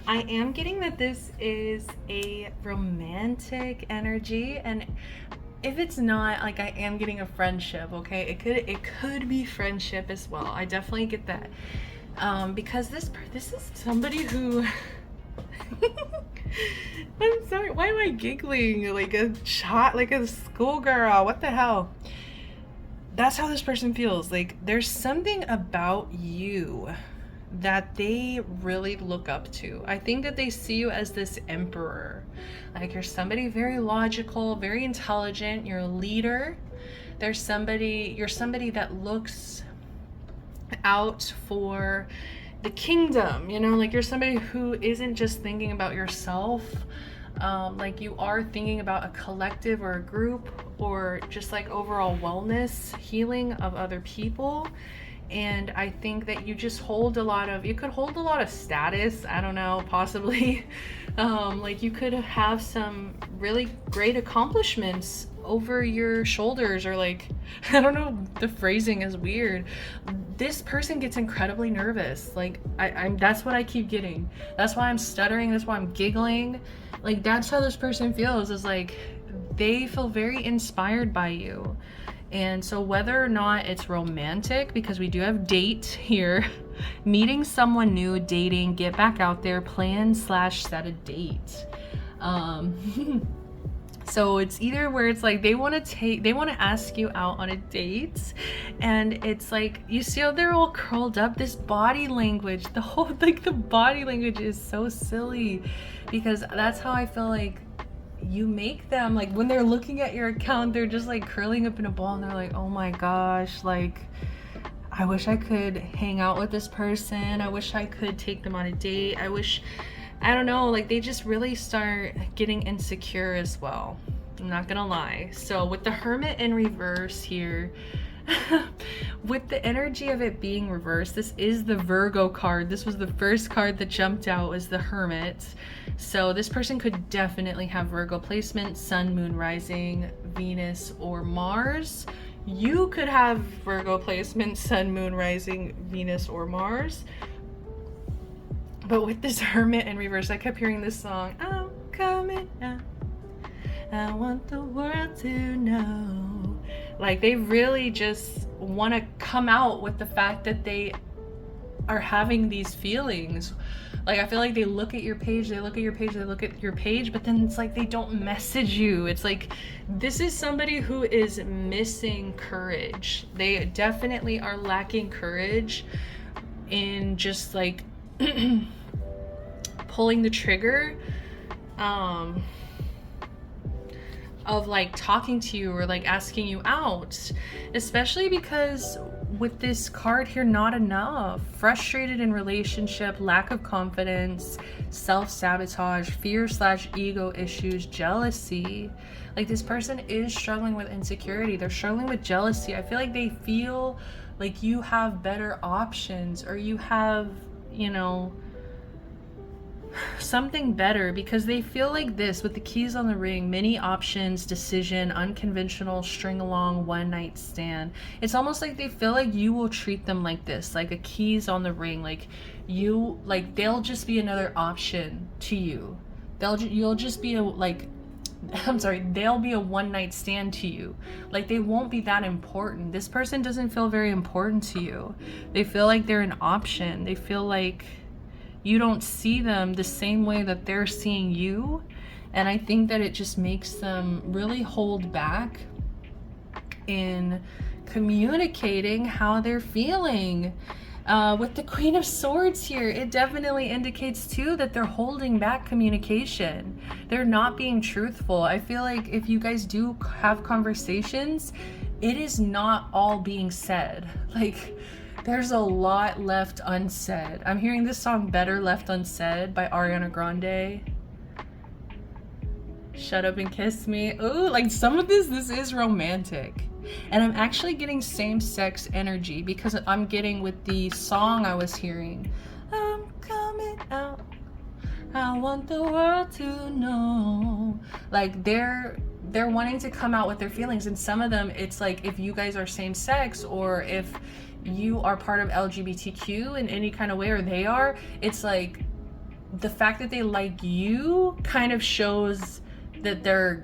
I am getting that this is a romantic energy, and if it's not, like, I am getting a friendship, okay? It could be friendship as well. I definitely get that. Because this is somebody who I'm sorry, why am I giggling like a schoolgirl? What the hell? That's how this person feels. Like, there's something about you that they really look up to. I think that they see you as this emperor. Like, you're somebody very logical, very intelligent, you're a leader. You're somebody that looks out for the kingdom, like you're somebody who isn't just thinking about yourself. Like, you are thinking about a collective or a group, or just like overall wellness, healing of other people. And I think that you just hold a lot of, you could hold a lot of status, I don't know, possibly. Like you could have some really great accomplishments over your shoulders, or like, I don't know, the phrasing is weird. This person gets incredibly nervous. Like I'm that's what I keep getting. That's why I'm stuttering, that's why I'm giggling. Like that's how this person feels, is like they feel very inspired by you. And so whether or not it's romantic, because we do have date here, meeting someone new, dating, get back out there, plan / set a date. So it's either where it's like they want to ask you out on a date, and it's like, you see how they're all curled up, this body language, the body language is so silly, because that's how I feel like you make them, like when they're looking at your account, they're just like curling up in a ball and they're like, oh my gosh, like I wish I could hang out with this person, I wish I could take them on a date, I don't know, like they just really start getting insecure as well, I'm not gonna lie. So with the Hermit in reverse here, with the energy of it being reversed, this is the Virgo card. This was the first card that jumped out, was the Hermit. So this person could definitely have Virgo placement, Sun, Moon, Rising, Venus, or Mars. You could have Virgo placement, Sun, Moon, Rising, Venus, or Mars. But with this Hermit in reverse, I kept hearing this song, I'm coming out, I want the world to know. Like they really just want to come out with the fact that they are having these feelings. Like I feel like they look at your page, they look at your page, they look at your page, but then it's like they don't message you. It's like, this is somebody who is missing courage. They definitely are lacking courage in just like pulling the trigger of like talking to you or like asking you out, especially because with this card here, not enough, frustrated in relationship, lack of confidence, self-sabotage, fear / ego issues, jealousy. Like this person is struggling with insecurity, they're struggling with jealousy. I feel like they feel like you have better options, or you have, you know, something better, because they feel like this with the keys on the ring, many options, decision, unconventional, string along, one night stand. It's almost like they feel like you will treat them like this, like a keys on the ring, like you, like they'll just be another option to you. You'll just be they'll be a one night stand to you. Like they won't be that important. This person doesn't feel very important to you. They feel like they're an option. They feel like you don't see them the same way that they're seeing you. And I think that it just makes them really hold back in communicating how they're feeling. With the Queen of Swords here, it definitely indicates too that they're holding back communication. They're not being truthful. I feel like if you guys do have conversations, it is not all being said. Like, there's a lot left unsaid. I'm hearing this song Better Left Unsaid by Ariana Grande. Shut Up and Kiss Me. Ooh, like some of this is romantic. And I'm actually getting same-sex energy, because I'm getting with the song I was hearing, I'm coming out, I want the world to know. Like they're wanting to come out with their feelings. And some of them, it's like, if you guys are same sex, or if you are part of LGBTQ in any kind of way, or they are, it's like the fact that they like you kind of shows that they're,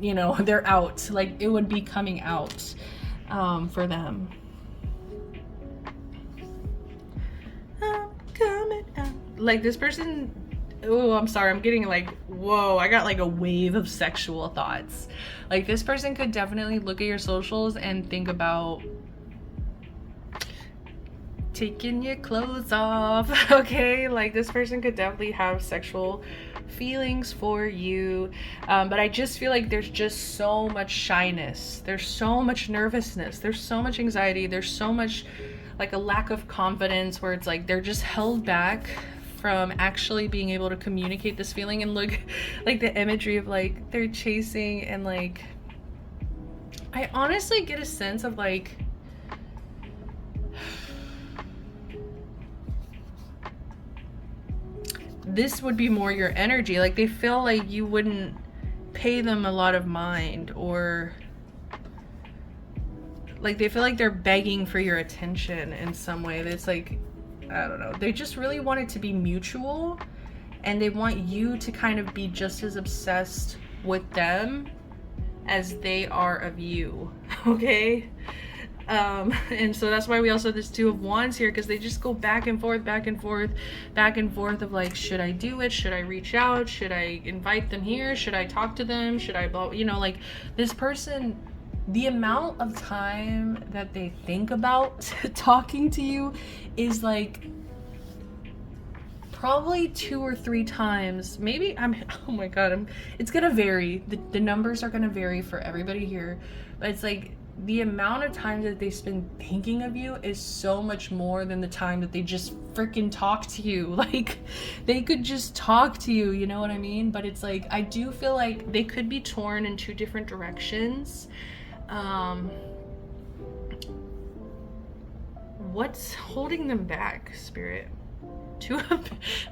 you know, they're out. Like it would be coming out for them. I'm coming out. Like this person, oh, I'm sorry, I'm getting like, whoa, I got like a wave of sexual thoughts. Like this person could definitely look at your socials and think about taking your clothes off. Okay, like this person could definitely have sexual feelings for you, but I just feel like there's just so much shyness, there's so much nervousness, there's so much anxiety, there's so much like a lack of confidence, where it's like they're just held back from actually being able to communicate this feeling. And look, like the imagery of like they're chasing, and like I honestly get a sense of like this would be more your energy. Like they feel like you wouldn't pay them a lot of mind, or like they feel like they're begging for your attention in some way. That's like, I don't know. They just really want it to be mutual, and they want you to kind of be just as obsessed with them as they are of you. Okay? And so that's why we also have this Two of Wands here, because they just go back and forth, back and forth, back and forth of like, should I do it? Should I reach out? Should I invite them here? Should I talk to them? Should I, you know, like this person, the amount of time that they think about talking to you is like probably 2 or 3 times. Maybe oh my god, it's gonna vary. The numbers are gonna vary for everybody here, but it's like the amount of time that they spend thinking of you is so much more than the time that they just freaking talk to you. Like they could just talk to you, you know what I mean? But it's like, I do feel like they could be torn in 2 different directions. What's holding them back, Spirit?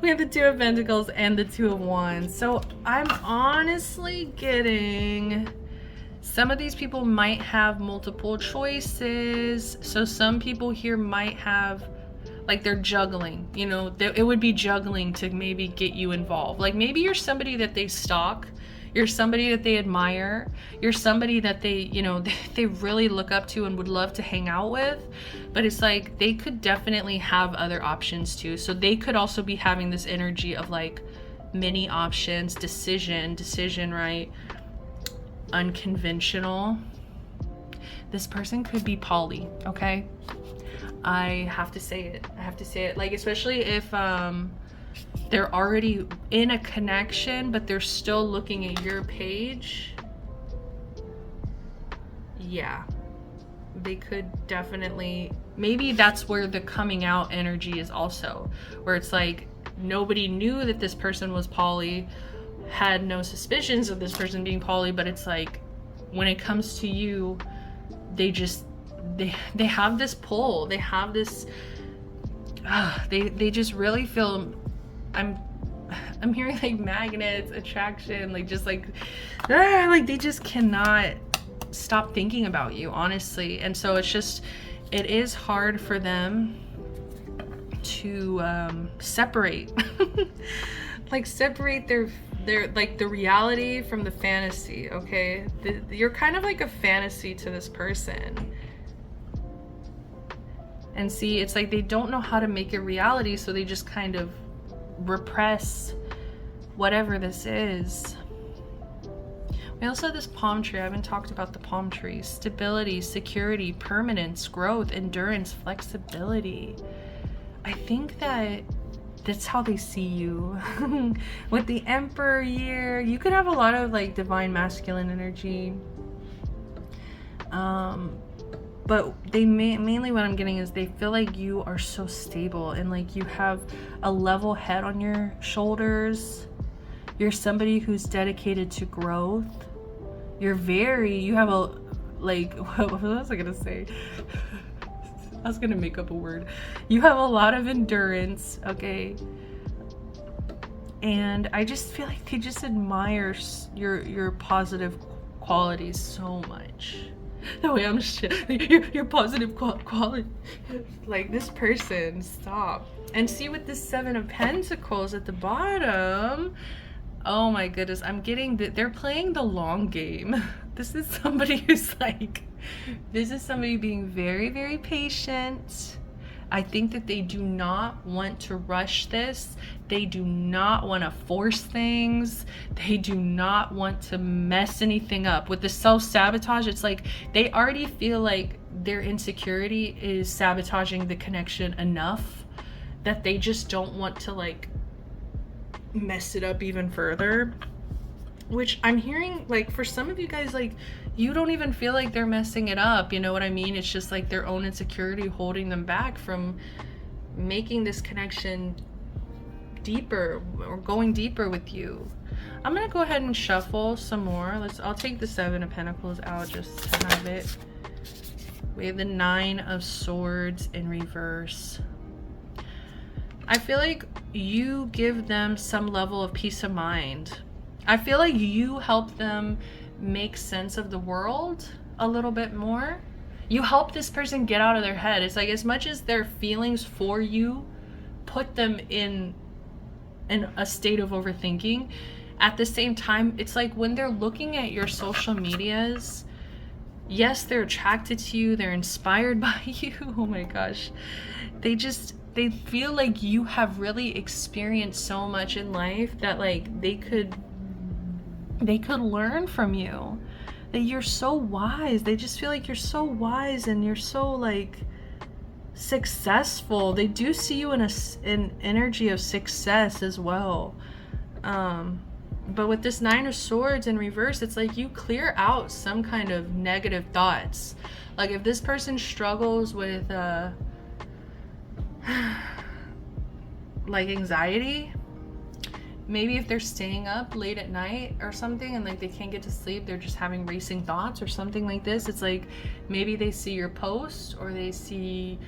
We have the Two of Pentacles and the Two of Wands. So I'm honestly getting, some of these people might have multiple choices. So some people here might have, like they're juggling, you know, it would be juggling to maybe get you involved. Like maybe you're somebody that they stalk, you're somebody that they admire, you're somebody that they, you know, they really look up to and would love to hang out with. But it's like they could definitely have other options too. So they could also be having this energy of like many options, decision, right? Unconventional. This person could be poly, okay? I have to say it. Like, especially if they're already in a connection, but they're still looking at your page. Yeah, they could definitely, maybe that's where the coming out energy is also, where it's like nobody knew that this person was poly, had no suspicions of this person being poly, but it's like when it comes to you, they just they have this pull, they have this they just really feel, I'm hearing like magnets, attraction, like just like they just cannot stop thinking about you, honestly. And so it's just, it is hard for them to separate like separate their like the reality from the fantasy. Okay, you're kind of like a fantasy to this person. And see, it's like they don't know how to make it reality, so they just kind of repress whatever this is. We also have this palm tree. I haven't talked about the palm tree. Stability, security, permanence, growth, endurance, flexibility. I think that's how they see you. With the Emperor year, you could have a lot of like divine masculine energy. But they mainly what I'm getting is they feel like you are so stable and like you have a level head on your shoulders. You're somebody who's dedicated to growth. You have a, like, what was I gonna say? I was gonna make up a word. You have a lot of endurance, okay? And I just feel like they just admire your positive qualities so much. The way I'm your positive quality, like this person, stop. And see, with this Seven of Pentacles at the bottom, oh my goodness, I'm getting that they're playing the long game. This is somebody who's like, this is somebody being very, very patient. I think that they do not want to rush this. They do not want to force things. They do not want to mess anything up. With the self-sabotage, it's like they already feel like their insecurity is sabotaging the connection enough that they just don't want to like mess it up even further. Which I'm hearing, like, for some of you guys, like, you don't even feel like they're messing it up, you know what I mean? It's just like their own insecurity holding them back from making this connection deeper or going deeper with you. I'm gonna go ahead and shuffle some more. I'll take the Seven of Pentacles out just to have it. We have the Nine of Swords in reverse. I feel like you give them some level of peace of mind. I feel like you help them make sense of the world a little bit more. You help this person get out of their head. It's like, as much as their feelings for you put them in a state of overthinking, at the same time, it's like when they're looking at your social medias, yes, they're attracted to you, they're inspired by you. Oh my gosh. They feel like you have really experienced so much in life that like they could learn from you. That you're so wise. They just feel like you're so wise and you're so like successful. They do see you in an energy of success as well. But with this Nine of Swords in reverse, it's like you clear out some kind of negative thoughts. Like if this person struggles with like anxiety, maybe if they're staying up late at night or something and like they can't get to sleep, they're just having racing thoughts or something like this. It's like maybe they see your post, or they see,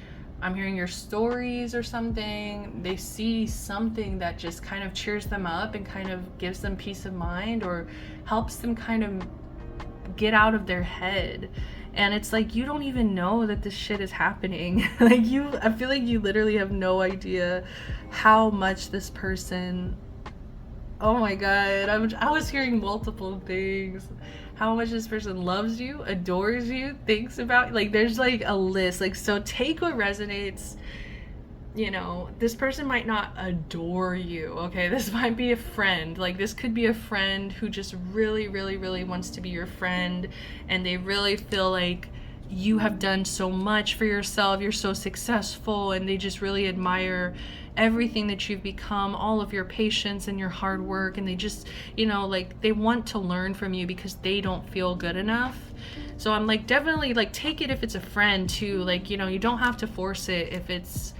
I'm hearing your stories or something. They see something that just kind of cheers them up and kind of gives them peace of mind, or helps them kind of get out of their head. And it's like, you don't even know that this shit is happening. Like I feel like you literally have no idea how much this person, oh my god, I was hearing multiple things. How much this person loves you, adores you, thinks about, like there's like a list. Like, so take what resonates. You know, this person might not adore you, okay? This might be a friend. Like, this could be a friend who just really, really, really wants to be your friend, and they really feel like you have done so much for yourself, you're so successful, and they just really admire everything that you've become, all of your patience and your hard work, and they just, you know, like they want to learn from you because they don't feel good enough. So I'm like, definitely like take it if it's a friend too. Like, you know, you don't have to force it if it's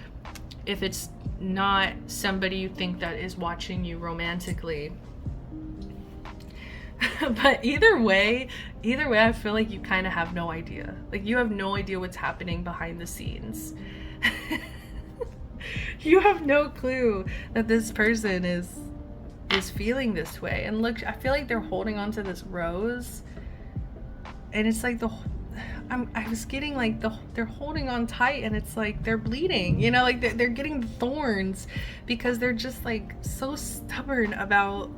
not somebody you think that is watching you romantically. But either way, I feel like you kind of have no idea. Like, you have no idea what's happening behind the scenes. You have no clue that this person is feeling this way. And look, I feel like they're holding on to this rose, and it's like I was getting like they're holding on tight, and it's like they're bleeding, you know, like they're getting thorns because they're just like so stubborn about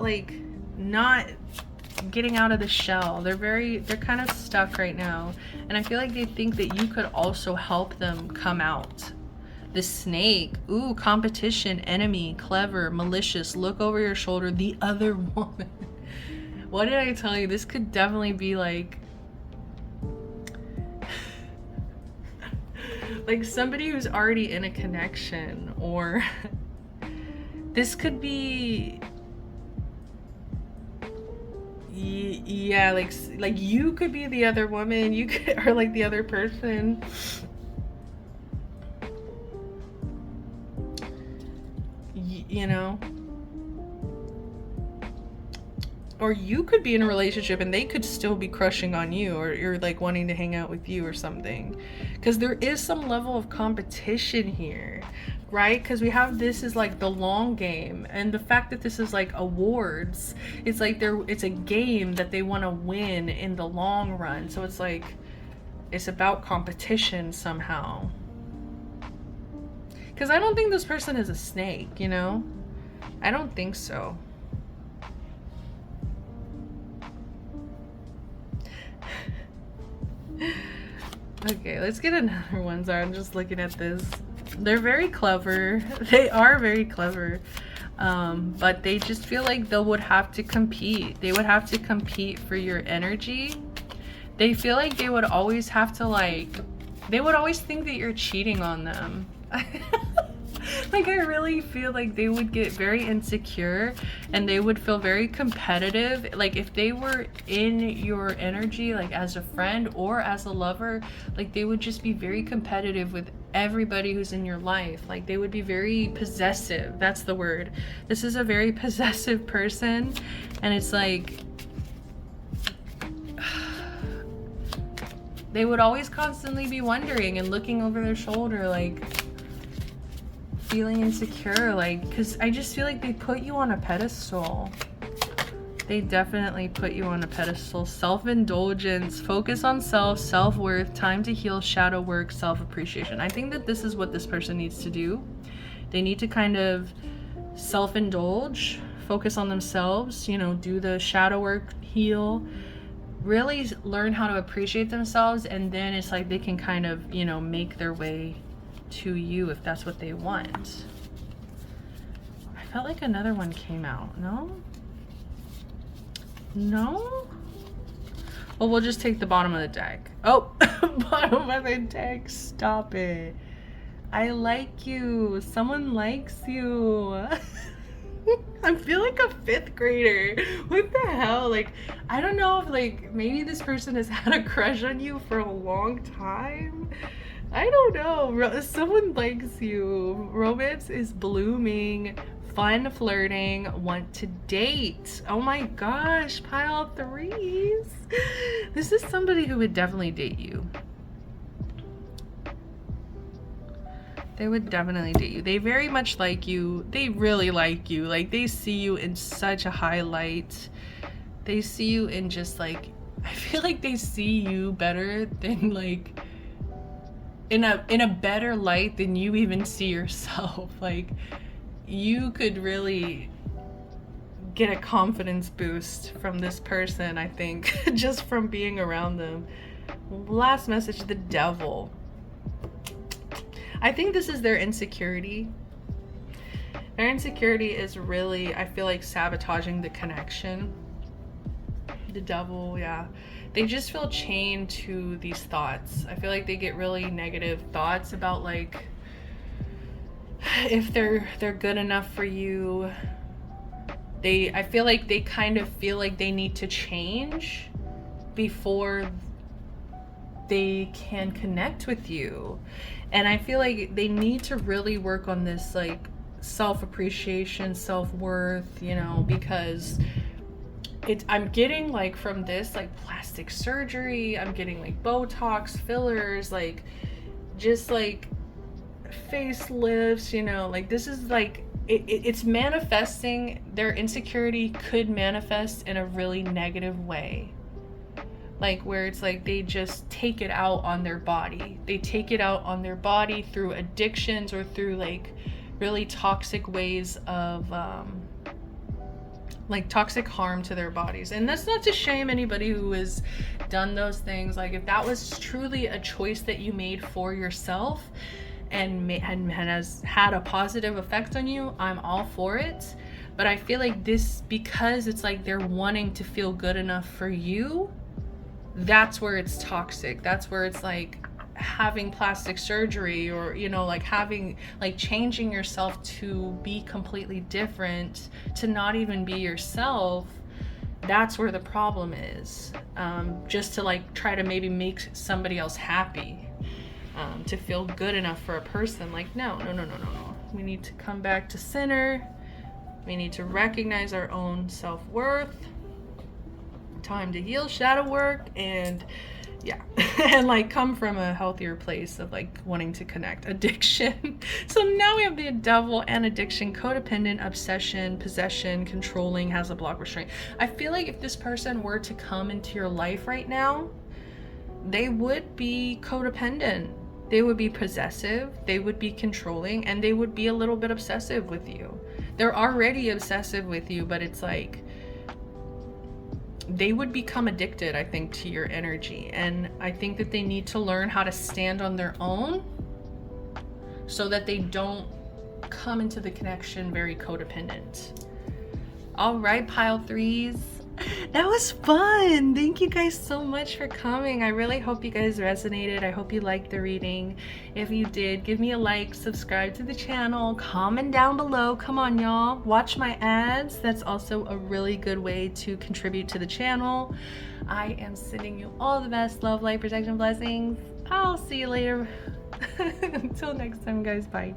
like not getting out of the shell. They're kind of stuck right now, and I feel like they think that you could also help them come out. The snake, ooh, competition, enemy, clever, malicious, look over your shoulder, the other woman. What did I tell you? This could definitely be like like somebody who's already in a connection, or this could be, yeah, like you could be the other woman, you could, or like the other person. You know, or you could be in a relationship and they could still be crushing on you, or you're like wanting to hang out with you or something, because there is some level of competition here, right? Because we have this is like the long game, and the fact that this is like awards, it's like it's a game that they want to win in the long run. So it's like it's about competition somehow. Because I don't think this person is a snake, you know? I don't think so. Okay, let's get another one. Sorry, I'm just looking at this. They're very clever. They are very clever. But they just feel like they would have to compete. They would have to compete for your energy. They feel like they would always have to they would always think that you're cheating on them. Like, I really feel like they would get very insecure, and they would feel very competitive. Like, if they were in your energy, like as a friend or as a lover, like they would just be very competitive with everybody who's in your life. Like, they would be very possessive. That's the word. This is a very possessive person, and it's like they would always constantly be wondering and looking over their shoulder, like, feeling insecure, like, because I just feel like they put you on a pedestal. They definitely put you on a pedestal. Self-indulgence, focus on self, self-worth, time to heal, shadow work, self-appreciation. I think that this is what this person needs to do. They need to kind of self-indulge, focus on themselves, you know, do the shadow work, heal, really learn how to appreciate themselves, and then it's like they can kind of, you know, make their way to you if that's what they want. I felt like another one came out. No? Well, we'll just take the bottom of the deck. Oh, bottom of the deck. Stop it. I like you. Someone likes you. I feel like a 5th grader. What the hell? Like, I don't know if, like, maybe this person has had a crush on you for a long time. I don't know. Someone likes you. Romance is blooming. Fun flirting, want to date. Oh my gosh, pile 3s. This is somebody who would definitely date you. They would definitely date you. They very much like you. They really like you. Like, they see you in such a high light. They see you in just like, I feel like they see you better than like in a better light than you even see yourself. Like, you could really get a confidence boost from this person, I think, just from being around them. Last message, the devil. I think this is their insecurity. Their insecurity is really, I feel like, sabotaging the connection. The devil, yeah. They just feel chained to these thoughts. I feel like they get really negative thoughts about, like, if they're good enough for you. I feel like they kind of feel like they need to change before they can connect with you. And I feel like they need to really work on this, like, self-appreciation, self-worth, you know, because I'm getting, like, from this, like, plastic surgery, I'm getting, like, Botox, fillers, like, just, like, facelifts, you know, like, this is, like, it's manifesting. Their insecurity could manifest in a really negative way, like, where it's like they just take it out on their body. They take it out on their body through addictions or through, like, really toxic ways of like, toxic harm to their bodies. And that's not to shame anybody who has done those things. Like, if that was truly a choice that you made for yourself and has had a positive effect on you, I'm all for it. But I feel like this, because it's like they're wanting to feel good enough for you, that's where it's toxic. That's where it's like having plastic surgery, or, you know, like having, like, changing yourself to be completely different, to not even be yourself. That's where the problem is. Just to, like, try to maybe make somebody else happy, to feel good enough for a person. Like, no. We need to come back to center. We need to recognize our own self-worth. Time to heal, shadow work, and yeah, and, like, come from a healthier place of, like, wanting to connect. Addiction. So now we have the devil and addiction, codependent, obsession, possession, controlling, has a block, restraint. I feel like if this person were to come into your life right now, they would be codependent. They would be possessive, they would be controlling, and they would be a little bit obsessive with you. They're already obsessive with you, but it's like they would become addicted, I think, to your energy. And I think that they need to learn how to stand on their own so that they don't come into the connection very codependent. All right, pile 3s. That was fun. Thank you guys so much for coming. I really hope you guys resonated. I hope you liked the reading. If you did, give me a like, subscribe to the channel, comment down below. Come on, y'all. Watch my ads. That's also a really good way to contribute to the channel. I am sending you all the best love, light, protection, blessings. I'll see you later. Until next time, guys. Bye.